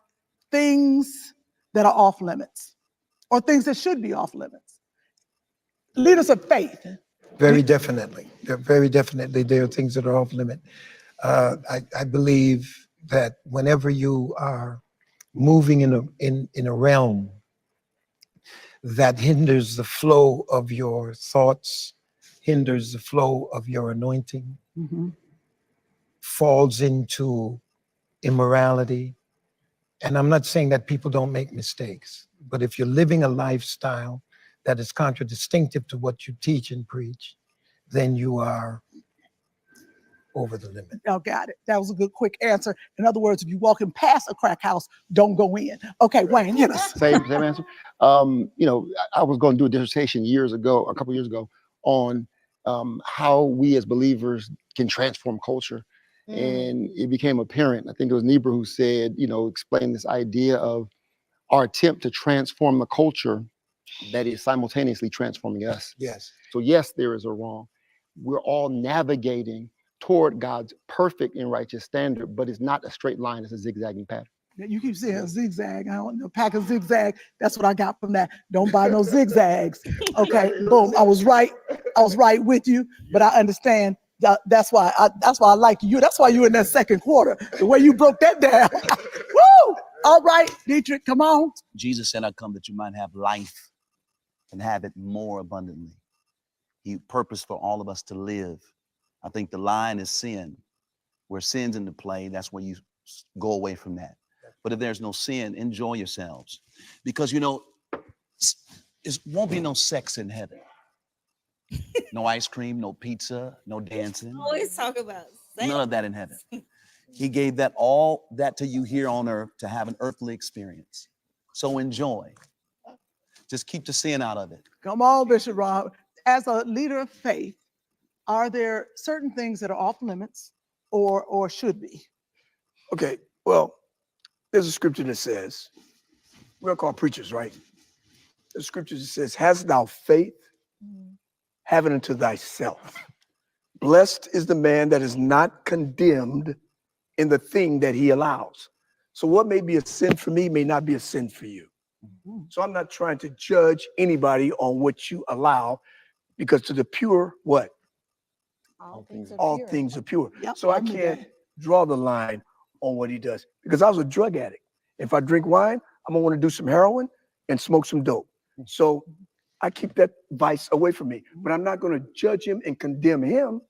things that are off limits or things that should be off limits? Leaders of faith. Very definitely. Very definitely, there are things that are off limit. I believe that whenever you are moving in a realm that hinders the flow of your thoughts, hinders the flow of your anointing, falls into immorality. And I'm not saying that people don't make mistakes, but if you're living a lifestyle that is contradistinctive to what you teach and preach, then you are over the limit. Oh, got it. That was a good, quick answer. In other words, if you're walking past a crack house, don't go in. Okay, Wayne, hit us. Same answer. I was going to do a dissertation a couple years ago, on how we as believers can transform culture. And it became apparent, I think it was Niebuhr who said, explain this idea of our attempt to transform the culture that is simultaneously transforming us. Yes. So yes, there is a wrong. We're all navigating toward God's perfect and righteous standard, but it's not a straight line, it's a zigzagging pattern. You keep saying zigzag. I don't know, pack of zigzag. That's what I got from that. Don't buy no zigzags. Okay, boom. I was right with you, but I understand. That's why I like you. That's why you in that second quarter. The way you broke that down. Woo! All right, Dietrich, come on. Jesus said, I come that you might have life and have it more abundantly. He purposed for all of us to live. I think the line is sin. Where sin's into play, that's where you go away from that. But if there's no sin, enjoy yourselves. Because, it won't be no sex in heaven. No ice cream, no pizza, no dancing. Always talk about sex. None of that in heaven. He gave all that to you here on earth to have an earthly experience. So enjoy. Just keep the sin out of it. Come on, Bishop Rob. As a leader of faith, are there certain things that are off limits or should be? Okay, well, there's a scripture that says, we're called preachers, right? There's a scripture that says, hast thou faith, have it unto thyself. Blessed is the man that is not condemned in the thing that he allows. So what may be a sin for me may not be a sin for you. So I'm not trying to judge anybody on what you allow, because to the pure, what? All things are pure. Yep, So I can't draw the line on what he does, because I was a drug addict. If I drink wine, I'm gonna want to do some heroin and smoke some dope. So I keep that vice away from me, but I'm not going to judge him and condemn him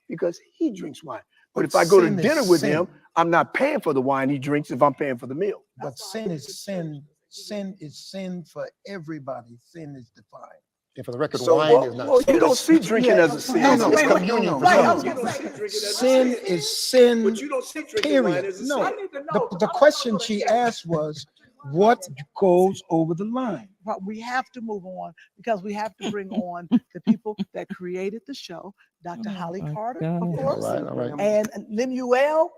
because he drinks wine. But if I go to dinner with him, I'm not paying for the wine he drinks if I'm paying for the meal. But sin is sin. Sin is sin for everybody. Sin is defined. And for the record, So, wine is not. well, you don't see drinking as a sin. No, it's communion for some. Sin is sin. But you don't see drinking wine Period. as a sin. No. I need to know. The question she asked was, what goes over the line? But we have to move on because we have to bring on the people that created the show. Dr. Holly Carter, of course, All right. and Lemuel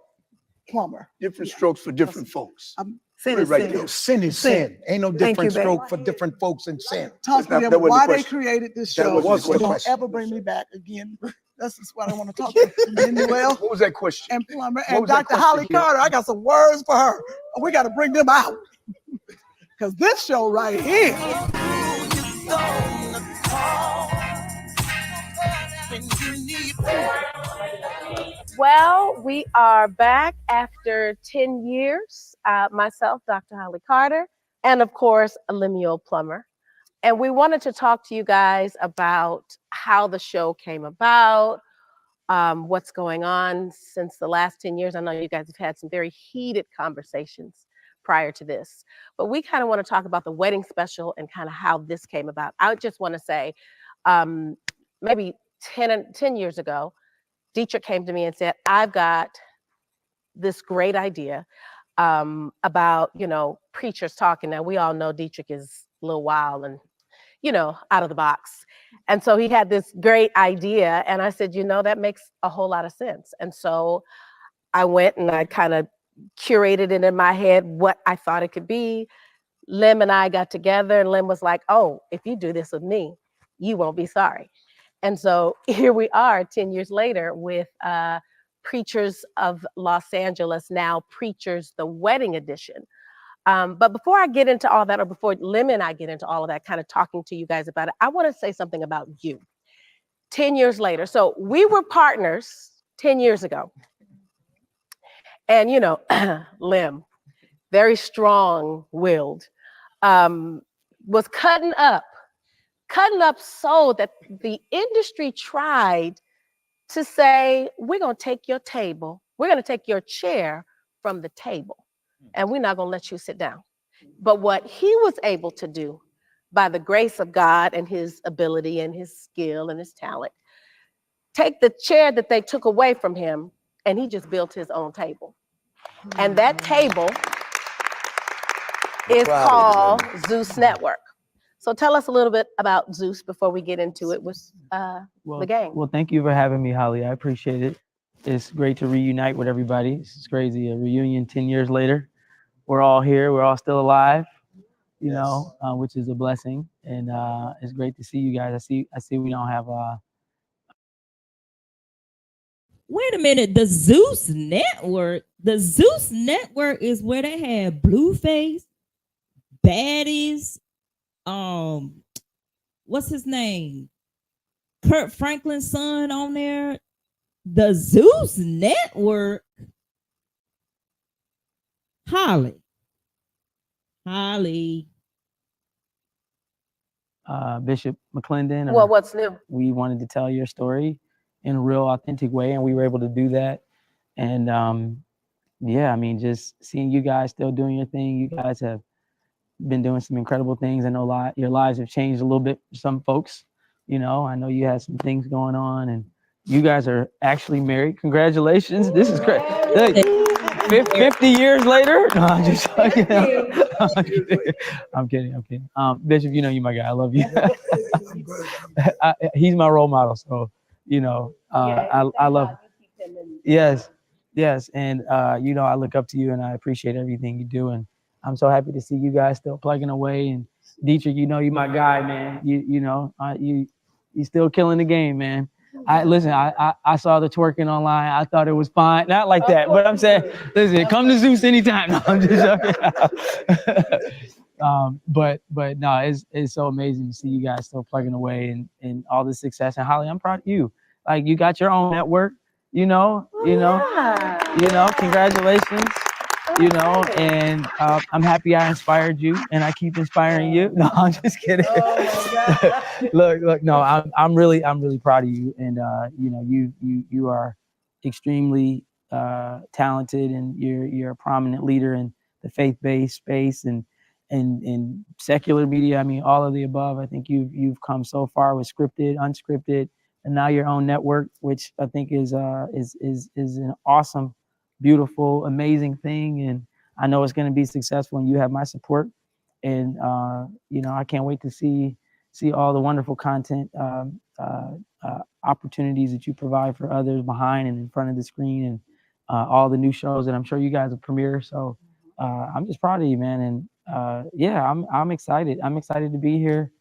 Plummer. Different strokes for different folks. Sin Put it is right sin. there. Sin is sin. Ain't no Thank you, different babe. stroke for different folks in sin. Talk to That them wasn't why the they question. created this That show. wasn't the Don't question. ever bring me back again. This is what I want to talk to Lemuel What was that question? and Plummer What and was that Dr. question, Holly Kim? Carter. I got some words for her. We got to bring them out because this show right here. Well, we are back after 10 years. Myself, Dr. Holly Carter, and of course, Lemuel Plummer. And we wanted to talk to you guys about how the show came about, what's going on since the last 10 years. I know you guys have had some very heated conversations prior to this, but we kind of want to talk about the wedding special and kind of how this came about. I just want to say, maybe 10 years ago, Dietrich came to me and said, I've got this great idea about, preachers talking. Now, we all know Dietrich is a little wild and, out of the box. And so he had this great idea. And I said, that makes a whole lot of sense. And so I went and I kind of curated it in my head what I thought it could be. Lim and I got together and Lim was like, oh, if you do this with me, you won't be sorry. And so here we are 10 years later with Preachers of Los Angeles, now Preachers, the Wedding Edition. But before I get into all that, or before Lim and I get into all of that, kind of talking to you guys about it, I want to say something about you. 10 years later. So we were partners 10 years ago. And, Lim, very strong-willed, was cutting up so that the industry tried to say, we're going to take your table, we're going to take your chair from the table, and we're not going to let you sit down. But what he was able to do by the grace of God and his ability and his skill and his talent, take the chair that they took away from him and he just built his own table. And that table is called Zeus Network. So tell us a little bit about Zeus before we get into it with the gang. Well, thank you for having me, Holly. I appreciate it. It's great to reunite with everybody. It's crazy, a reunion 10 years later. We're all here. We're all still alive, you know, which is a blessing. And it's great to see you guys. I see we don't have Wait a minute, the Zeus Network. The Zeus Network is where they have Blueface, Baddies, what's his name? Kurt Franklin's son on there. The Zeus Network. Holly. Bishop McClendon. Well, what's new? We wanted to tell your story in a real authentic way, and we were able to do that. And yeah, I mean, just seeing you guys still doing your thing. You guys have been doing some incredible things. I know your lives have changed a little bit for some folks. You know, I know you had some things going on, and you guys are actually married. Congratulations. This is great. 50 years later? No, I'm just joking. I'm kidding. Bishop, you know you're my guy. I love you. He's my role model. So, you know, I love. Yes. And, you know, I look up to you and I appreciate everything you do. And I'm so happy to see you guys still plugging away. And Dietrich, you know, you're my guy, man. You know, you still killing the game, man. I saw the twerking online. I thought it was fine. Not like that, but I'm saying, listen, come to Zeus anytime. No, I'm just joking. But no, it's so amazing to see you guys still plugging away and all the success. And Holly, I'm proud of you. Like, you got your own network, you know, congratulations. You know, and I'm happy I inspired you, and I keep inspiring you. No, I'm just kidding. Oh look, no, I'm really proud of you, and you know, you are extremely talented, and you're a prominent leader in the faith-based space and secular media. I mean, all of the above. I think you've come so far with scripted, unscripted, and now your own network, which I think is an awesome, beautiful, amazing thing. And I know it's going to be successful, and you have my support. And you know, I can't wait to see all the wonderful content opportunities that you provide for others behind and in front of the screen, and all the new shows that I'm sure you guys will premiere. So I'm just proud of you, man. And yeah, I'm excited. I'm excited to be here.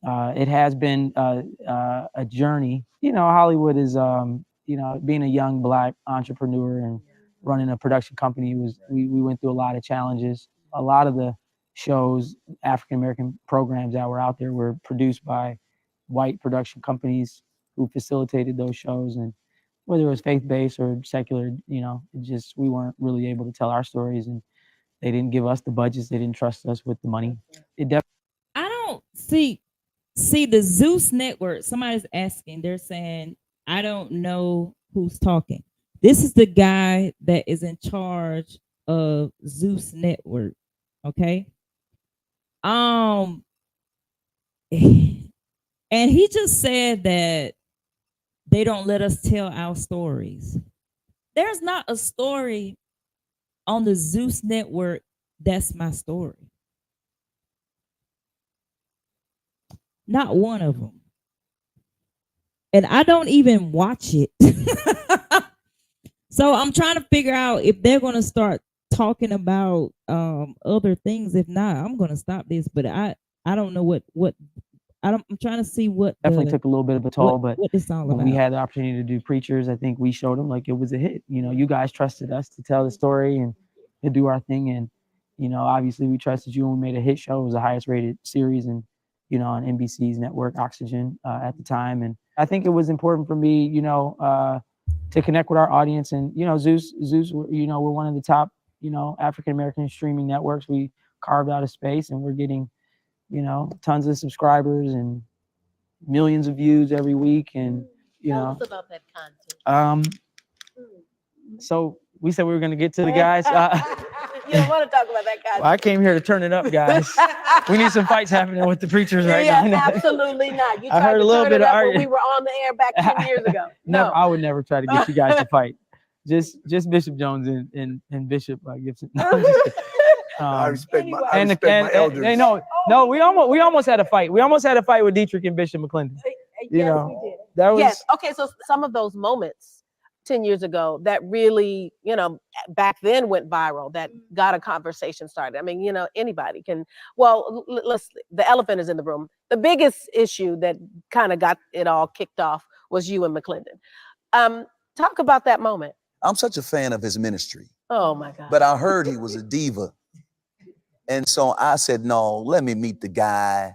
It has been a journey. You know, Hollywood is, you know, being a young Black entrepreneur and running a production company, we went through a lot of challenges. A lot of the shows, African-American programs that were out there were produced by white production companies who facilitated those shows. And whether it was faith-based or secular, you know, we weren't really able to tell our stories, and they didn't give us the budgets. They didn't trust us with the money. I don't see the Zeus Network. Somebody's asking, they're saying, I don't know who's talking. This is the guy that is in charge of Zeus Network. Okay. And he just said that they don't let us tell our stories. There's not a story on the Zeus Network that's my story. Not one of them. And I don't even watch it. So I'm trying to figure out if they're going to start talking about other things. If not, I'm going to stop this. But I don't know what I'm trying to see what definitely took a little bit of a toll. But what it's all when about. we had the opportunity to do Preachers, I think we showed them like it was a hit. You know, you guys trusted us to tell the story and to do our thing. And, you know, obviously we trusted you when we made a hit show. It was the highest rated series, and, you know, on NBC's network, Oxygen, at the time. And I think it was important for me, you know, to connect with our audience. And, you know, Zeus, you know, we're one of the top, you know, African-American streaming networks. We carved out a space, and we're getting, you know, tons of subscribers and millions of views every week. And, you know, tell us about that content. So we said we were going to get to the guys. You don't want to talk about that, guys. Well, I came here to turn it up, guys. We need some fights happening with the Preachers right now. Absolutely not. You I tried heard to a little turn bit it of up when argument. we were on the air back 10 years ago. Never, No. I would never try to get you guys to fight. just Bishop Jones and Bishop Gibson. No, I'm just kidding. I respect my, I and respect my elders. they no, we almost had a fight. We almost had a fight with Dietrich and Bishop McClendon. You know, we did. that was Yes. Okay. So some of those moments 10 years ago that really, back then went viral, that got a conversation started. I mean, anybody can. Well, let's. The elephant is in the room. The biggest issue that kind of got it all kicked off was you and McClendon. Talk about that moment. I'm such a fan of his ministry. Oh my God. But I heard he was a diva. And so I said, no, let me meet the guy.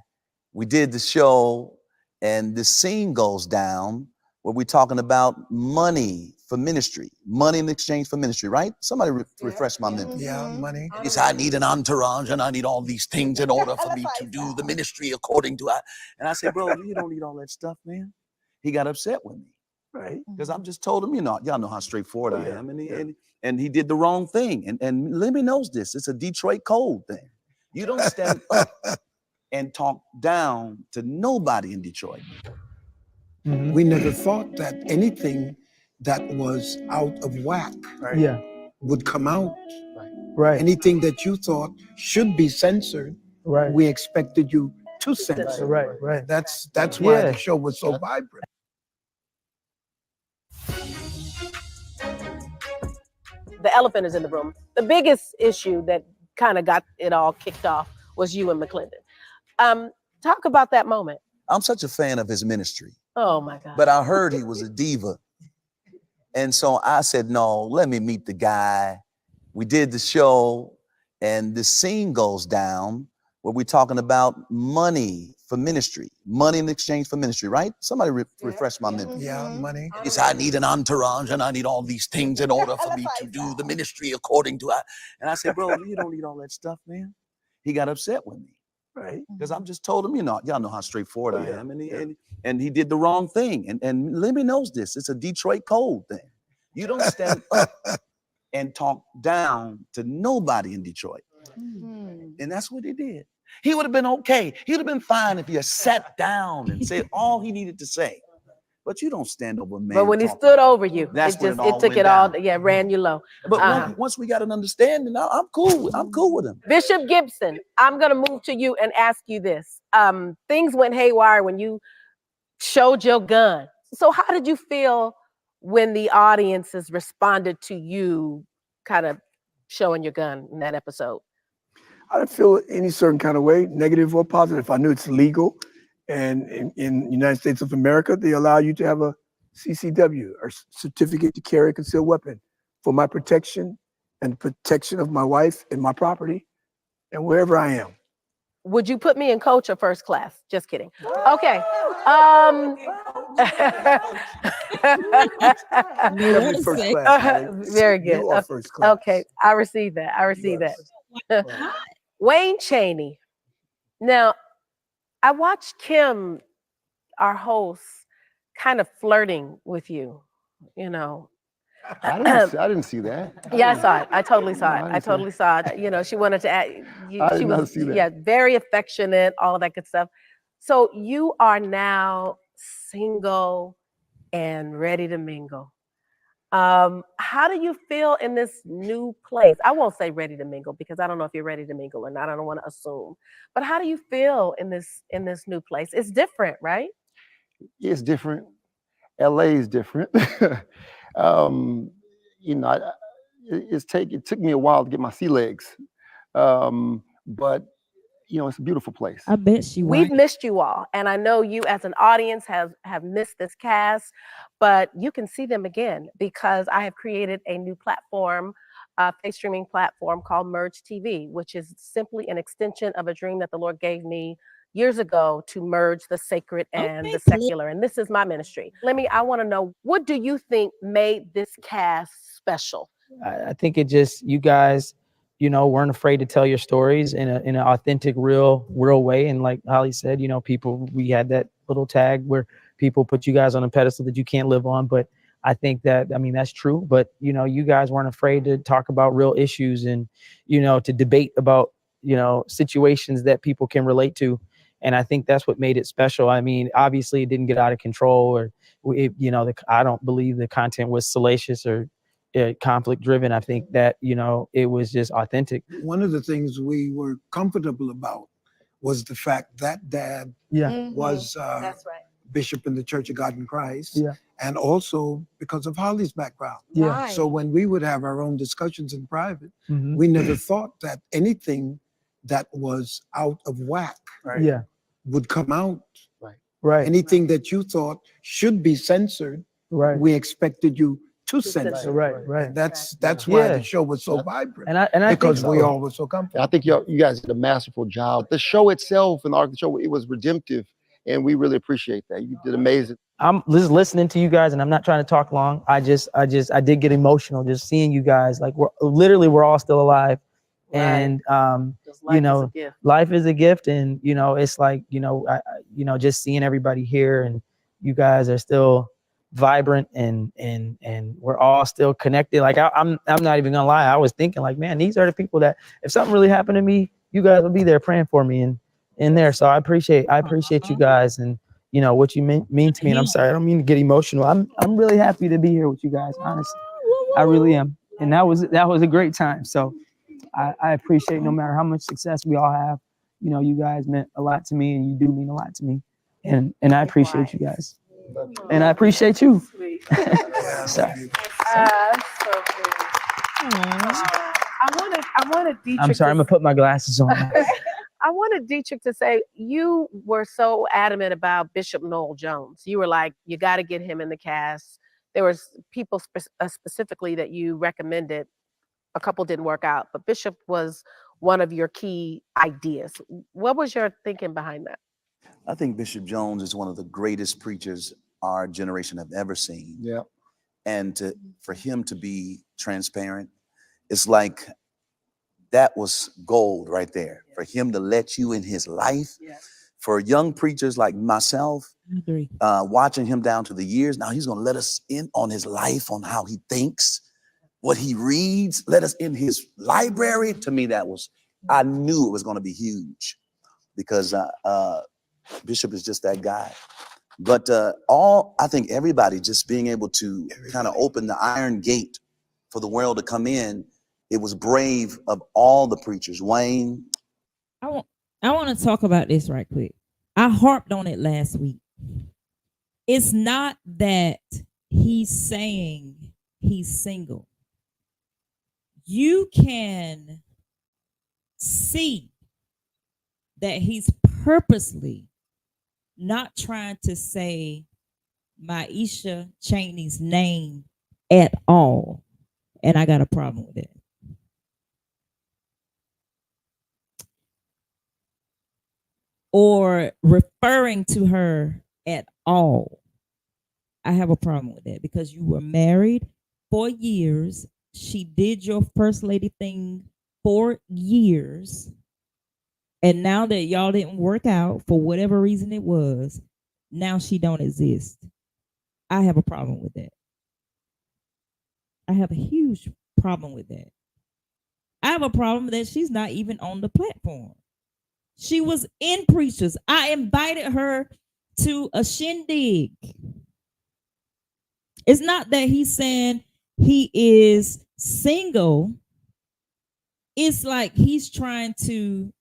We did the show, and the scene goes down where we're talking about money for ministry, money in exchange for ministry, right? Somebody refresh my memory. Yeah, money. And he said, I need an entourage and I need all these things in order for me to do the ministry according to. And I said, bro, you don't need all that stuff, man. He got upset with me. Right. Because I'm just told him, y'all know how straightforward I am. And he did the wrong thing. And Lemmy knows this. It's a Detroit code thing. You don't stand up and talk down to nobody in Detroit. Mm-hmm. We never thought that anything that was out of whack would come out. Right. Anything that you thought should be censored, we expected you to censor. Right. That's why the show was so vibrant. The elephant is in the room. The biggest issue that kind of got it all kicked off was you and McClendon. Talk about that moment. I'm such a fan of his ministry. Oh my God. But I heard he was a diva. And so I said, no, let me meet the guy. We did the show, and the scene goes down where we're talking about money for ministry, money in exchange for ministry, right? Somebody refresh my memory. Yeah, money. He said, I need an entourage and I need all these things in order for me to do the ministry according to. And I said, bro, you don't need all that stuff, man. He got upset with me. Right. Because I'm just told him, y'all know how straightforward I am. And he did the wrong thing. And Lemmy knows this. It's a Detroit code thing. You don't stand up and talk down to nobody in Detroit. And that's what he did. He would have been okay. He would have been fine if he had sat down and said all he needed to say. But you don't stand over a man. But when he stood over you, it took it all, ran you low. But once we got an understanding, I'm cool. I'm cool with him. Bishop Gibson, I'm gonna move to you and ask you this. Things went haywire when you showed your gun. So how did you feel when the audiences responded to you kind of showing your gun in that episode? I didn't feel any certain kind of way, negative or positive. I knew it's legal. And in the United States of America, they allow you to have a CCW, or certificate to carry a concealed weapon, for my protection and the protection of my wife and my property and wherever I am. Would you put me in coach or first class? Just kidding. Okay. First class, very good. You are first class. Okay, I receive that. That. Wayne Chaney. Now, I watched Kim, our host, kind of flirting with you, I didn't see that. Yeah, I saw it. I totally saw it. I totally saw it. She wanted to add, I did not see that. very affectionate, all of that good stuff. So you are now single and ready to mingle. How do you feel in this new place? I won't say ready to mingle because I don't know if you're ready to mingle or not. I don't want to assume. But how do you feel in this new place? It's different, right? Yeah, it's different. LA is different. It took me a while to get my sea legs. But it's a beautiful place. I bet We've missed you all. And I know you as an audience have missed this cast, but you can see them again because I have created a new platform, face streaming platform called Merge TV, which is simply an extension of a dream that the Lord gave me years ago to merge the sacred and the secular. And this is my ministry. Lemmy, I want to know, what do you think made this cast special? I think it just, you guys, weren't afraid to tell your stories in an authentic, real way. And like Holly said, we had that little tag where people put you guys on a pedestal that you can't live on. But I think that, that's true. But, you guys weren't afraid to talk about real issues and, to debate about, situations that people can relate to. And I think that's what made it special. I mean, obviously it didn't get out of control, or, I don't believe the content was salacious or conflict driven. I think that, you know, it was just authentic. One of the things we were comfortable about was the fact that Dad was That's right. bishop in the Church of God in Christ, Yeah. and also because of Holly's background. Yeah. So when we would have our own discussions in private, Mhm. we never thought that anything that was out of whack Yeah. would come out. Right. Anything that you thought should be censored, Right. we expected you to censor. Right. And that's why Yeah. the show was so vibrant. And I because think we so. all were so comfortable. I think you guys did a masterful job. The show itself and the art of the show, it was redemptive, and we really appreciate that. You did amazing. I'm just listening to you guys, and I'm not trying to talk long. I did get emotional just seeing you guys. Like we're all still alive, and you know, life is a gift, and you know, it's like, you know, just seeing everybody here, and you guys are still vibrant, and we're all still connected. Like I'm not even gonna lie. I was thinking like, man, these are the people that if something really happened to me, you guys will be there praying for me and in there. So I appreciate you guys, and you know what you mean to me. And I'm sorry, I don't mean to get emotional. I'm really happy to be here with you guys. Honestly, I really am. And that was a great time. So I appreciate, no matter how much success we all have, you know, you guys meant a lot to me, and you do mean a lot to me. And I appreciate you guys. And I appreciate you. Sorry. I wanted Dietrich. I'm sorry, I'm gonna put my glasses on. I wanted Dietrich to say, you were so adamant about Bishop Noel Jones. You were like, you got to get him in the cast. There was people specifically that you recommended. A couple didn't work out, but Bishop was one of your key ideas. What was your thinking behind that? I think Bishop Jones is one of the greatest preachers our generation have ever seen. Yeah. And for him to be transparent, it's like that was gold right there. For him to let you in his life. For young preachers like myself, watching him down to the years, now he's going to let us in on his life, on how he thinks, what he reads, let us in his library. To me, I knew it was going to be huge, because Bishop is just that guy. But I think everybody just being able to kind of open the iron gate for the world to come in, it was brave of all the preachers. Wayne. I want to talk about this right quick. I harped on it last week. It's not that he's saying he's single. You can see that he's purposely not trying to say Maisha Cheney's name at all. And I got a problem with it. Or referring to her at all. I have a problem with that, because you were married for years. She did your first lady thing for years. And now that y'all didn't work out for whatever reason it was, now she don't exist. I have a problem with that. I have a huge problem with that. I have a problem that she's not even on the platform. She was in Preachers. I invited her to a shindig. It's not that he's saying he is single. It's like he's trying to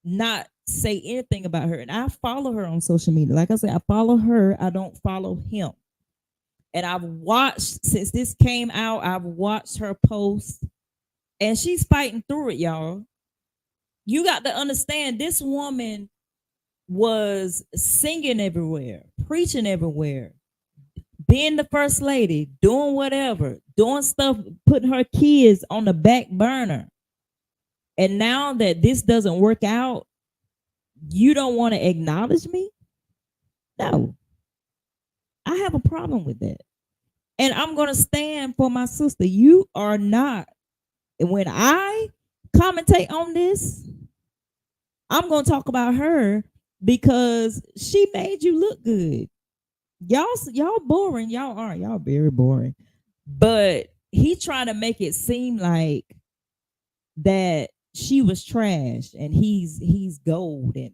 not say anything about her. And I follow her on social media. Like I said, I follow her. I don't follow him. And I've watched, since this came out, I've watched her post. And she's fighting through it, y'all. You got to understand, this woman was singing everywhere, preaching everywhere, being the first lady, doing whatever, doing stuff, putting her kids on the back burner. And now that this doesn't work out, you don't want to acknowledge me? No. I have a problem with that. And I'm going to stand for my sister. You are not. And when I commentate on this, I'm going to talk about her, because she made you look good. Y'all boring. Y'all aren't. Y'all very boring. But he trying to make it seem like that she was trash and he's gold, and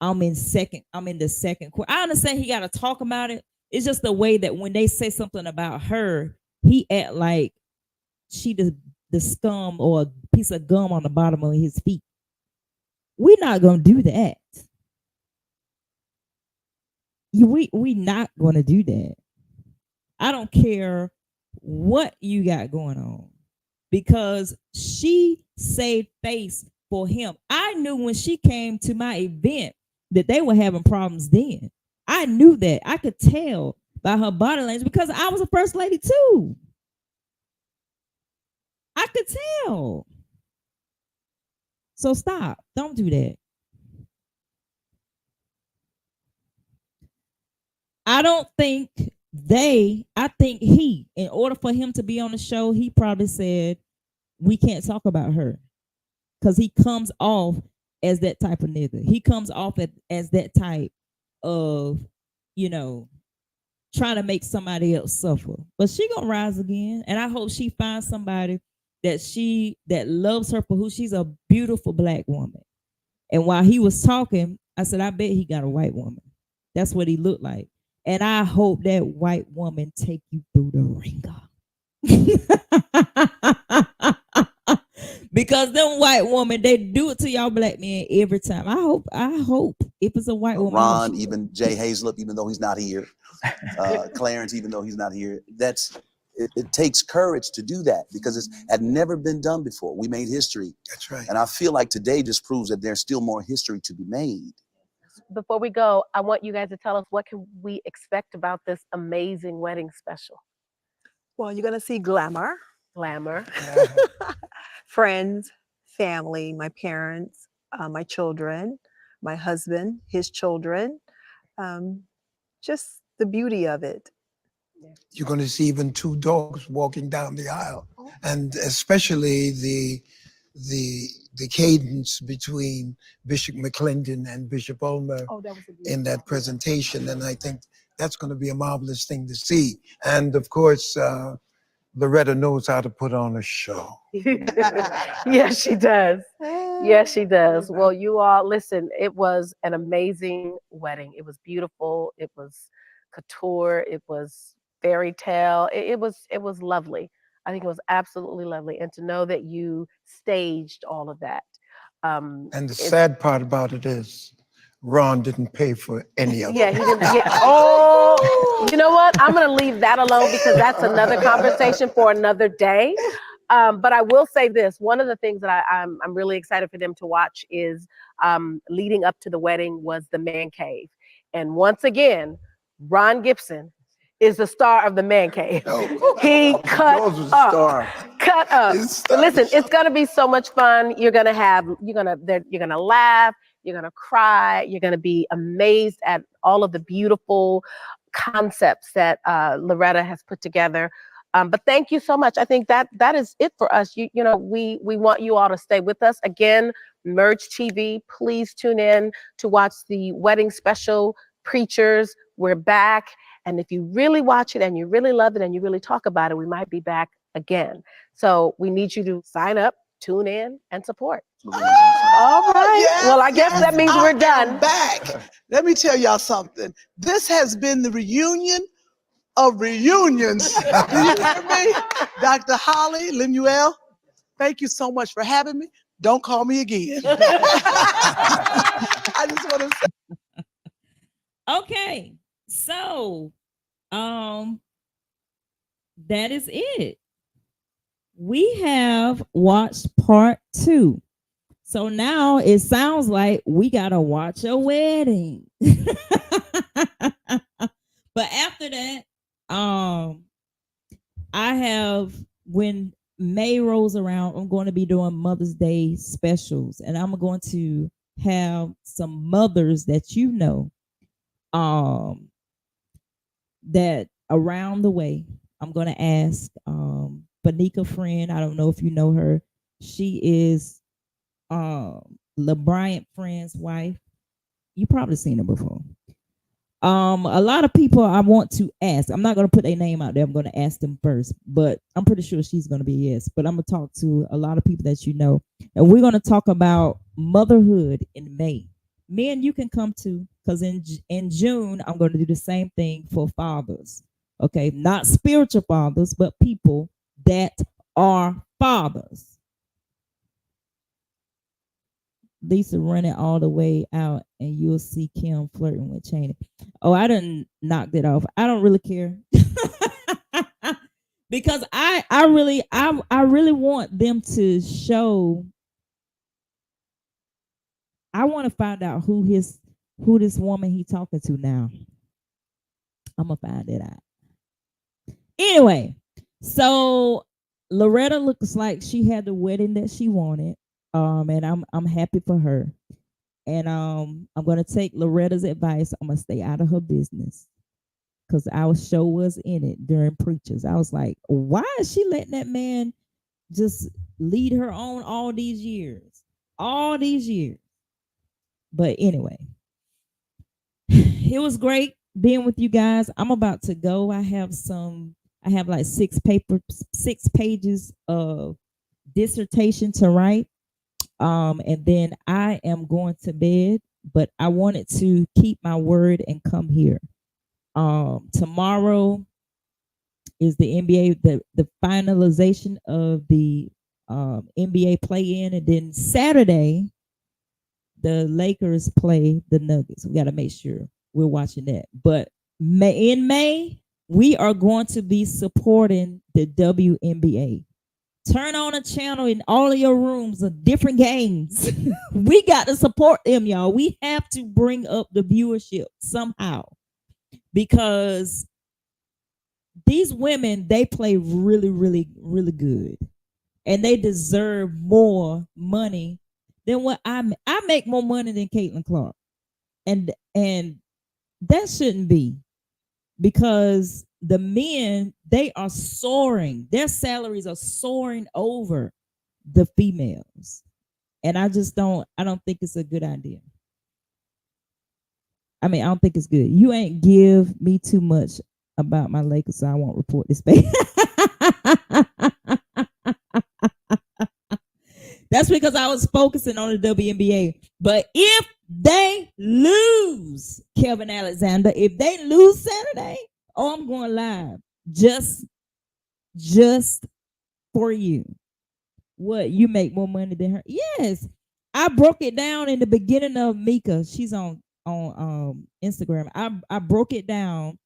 I'm in the second quarter. I understand he got to talk about it. It's just the way that when they say something about her, he act like she the scum or a piece of gum on the bottom of his feet. We're not gonna do that. We not gonna do that. I don't care what you got going on because she saved face for him. I knew when she came to my event that they were having problems then. I knew that. I could tell by her body language because I was a first lady too. I could tell. So stop. Don't do that. I don't think I think in order for him to be on the show, he probably said, we can't talk about her. Because he comes off as that type of nigga. He comes off as that type of, trying to make somebody else suffer. But she gonna rise again. And I hope she finds somebody that loves her for who she's, a beautiful black woman. And while he was talking, I said, I bet he got a white woman. That's what he looked like. And I hope that white woman take you through the ringer. Because them white women, they do it to y'all black men every time. I hope if it's a white woman. Ron, even Jay Hazlett, even though he's not here, Clarence, even though he's not here, it takes courage to do that because it had never been done before. We made history. That's right. And I feel like today just proves that there's still more history to be made. Before we go, I want you guys to tell us what can we expect about this amazing wedding special. Well, you're gonna see glamour, friends, family, my parents, my children, my husband, his children, just the beauty of it. You're going to see even two dogs walking down the aisle, and especially the cadence between Bishop McClendon and Bishop Ulmer in that presentation, and I think that's going to be a marvelous thing to see. And of course, Loretta knows how to put on a show. Yes, she does. Yes, she does. Well, you all, listen, it was an amazing wedding. It was beautiful. It was couture. It was fairy tale. It was lovely. I think it was absolutely lovely. And to know that you staged all of that. And the sad part about it is Ron didn't pay for any of it. Yeah, he didn't. Yeah. Oh, you know what? I'm going to leave that alone because that's another conversation for another day. But I will say this. One of the things that I'm really excited for them to watch is leading up to the wedding was the man cave. And once again, Ron Gibson is the star of the man cave. He cut up. Listen, it's gonna be so much fun. You're gonna laugh, you're gonna cry, you're gonna be amazed at all of the beautiful concepts that Loretta has put together. But thank you so much. I think that is it for us. We want you all to stay with us. Again, Merge TV, please tune in to watch the wedding special, Preachers. We're back. And if you really watch it and you really love it and you really talk about it, we might be back again. So we need you to sign up, tune in, and support. All right. Yes, well, I guess that means we're done. Back. Let me tell y'all something. This has been the reunion of reunions. Do you hear me? Dr. Holly, Lemuel, thank you so much for having me. Don't call me again. I just want to say. Okay. So, that is it. We have watched part 2. So now it sounds like we gotta watch a wedding. But after that, when May rolls around, I'm going to be doing Mother's Day specials, and I'm going to have some mothers that that around the way. I'm going to ask Banika Friend. I don't know if you know her. She is LeBryant Friend's wife. You probably seen her before. A lot of people I want to ask. I'm not going to put their name out there. I'm going to ask them first, but I'm pretty sure she's going to be a yes. But I'm going to talk to a lot of people that you know, and we're going to talk about motherhood in May. Men, you can come too, because in June I'm going to do the same thing for fathers. Okay, not spiritual fathers, but people that are fathers. Lisa run it all the way out, and you'll see Kim flirting with Chaney. Oh, I didn't knock it off. I don't really care. Because I really want them to show. I want to find out who this woman he talking to now. I'm gonna find it out. Anyway, so Loretta looks like she had the wedding that she wanted. And I'm happy for her. And I'm gonna take Loretta's advice. I'm gonna stay out of her business. Because our show was in it during preachers. I was like, why is she letting that man just lead her on all these years? All these years. But anyway, it was great being with you guys. I'm about to go. I have like 6 pages of dissertation to write. And then I am going to bed, but I wanted to keep my word and come here. Tomorrow is the NBA, the finalization of the NBA play-in, and then Saturday the Lakers play the Nuggets. We got to make sure we're watching that. But in May, we are going to be supporting the WNBA. Turn on a channel in all of your rooms of different games. We got to support them, y'all. We have to bring up the viewership somehow, because these women, they play really, really, really good, and they deserve more money than what I make more money than Caitlin Clark, and that shouldn't be, because the men, they are soaring. Their salaries are soaring over the females, and I don't think it's a good idea. I mean, I don't think it's good. You ain't give me too much about my Lakers, so I won't report this baby. That's because I was focusing on the WNBA. But if they lose, Kevin Alexander, if they lose Saturday, oh, I'm going live just for you. What, you make more money than her? Yes, I broke it down in the beginning of Mika. She's on Instagram. I broke it down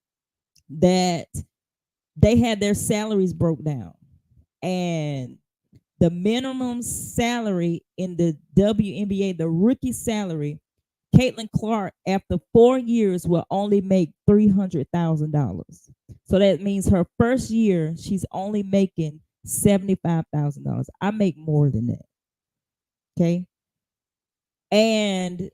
that they had their salaries broke down, and the minimum salary in the WNBA, the rookie salary, Caitlin Clark, after 4 years, will only make $300,000. So that means her first year, she's only making $75,000. I make more than that. Okay. And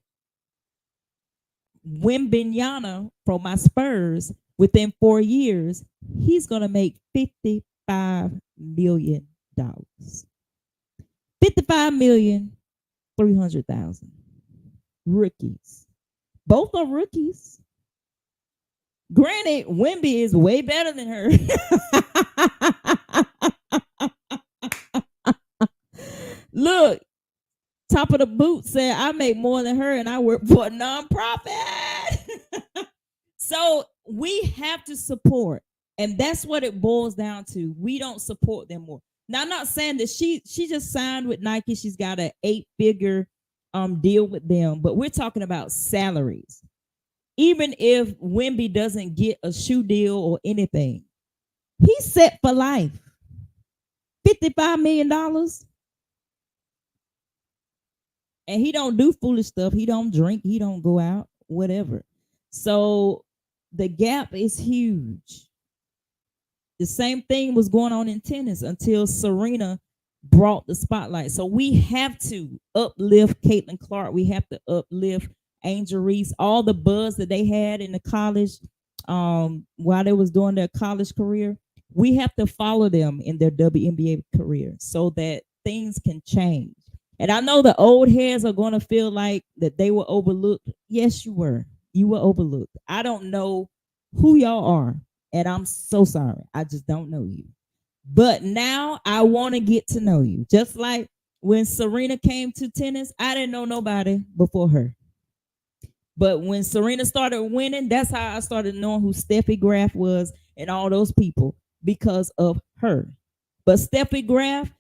Wimbignana from my Spurs, within 4 years, he's going to make $55 million. 55,300,000. Rookies. Both are rookies. Granted, Wimby is way better than her. Look, Top of the Boot said, I make more than her and I work for a nonprofit. So we have to support. And that's what it boils down to. We don't support them more. Now, I'm not saying that she just signed with Nike. She's got an 8-figure deal with them. But we're talking about salaries. Even if Wemby doesn't get a shoe deal or anything, he's set for life. $55 million. And he don't do foolish stuff. He don't drink. He don't go out, whatever. So the gap is huge. The same thing was going on in tennis until Serena brought the spotlight. So we have to uplift Caitlin Clark. We have to uplift Angel Reese. All the buzz that they had in the college while they was doing their college career, we have to follow them in their WNBA career so that things can change. And I know the old heads are going to feel like that they were overlooked. Yes, you were. You were overlooked. I don't know who y'all are, and I'm so sorry. I just don't know you. But now I want to get to know you. Just like when Serena came to tennis, I didn't know nobody before her. But when Serena started winning, that's how I started knowing who Steffi Graf was and all those people because of her. But Steffi Graf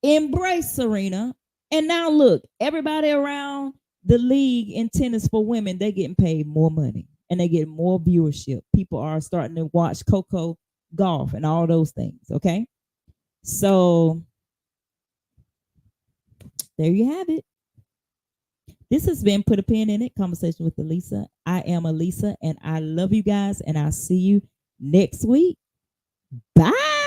embraced Serena. And now look, everybody around the league in tennis for women, they're getting paid more money and they get more viewership. People are starting to watch Coco golf and all those things. Okay. So there you have it. This has been Put a Pin in It, Conversation with Elisa. I am Elisa and I love you guys and I'll see you next week. Bye.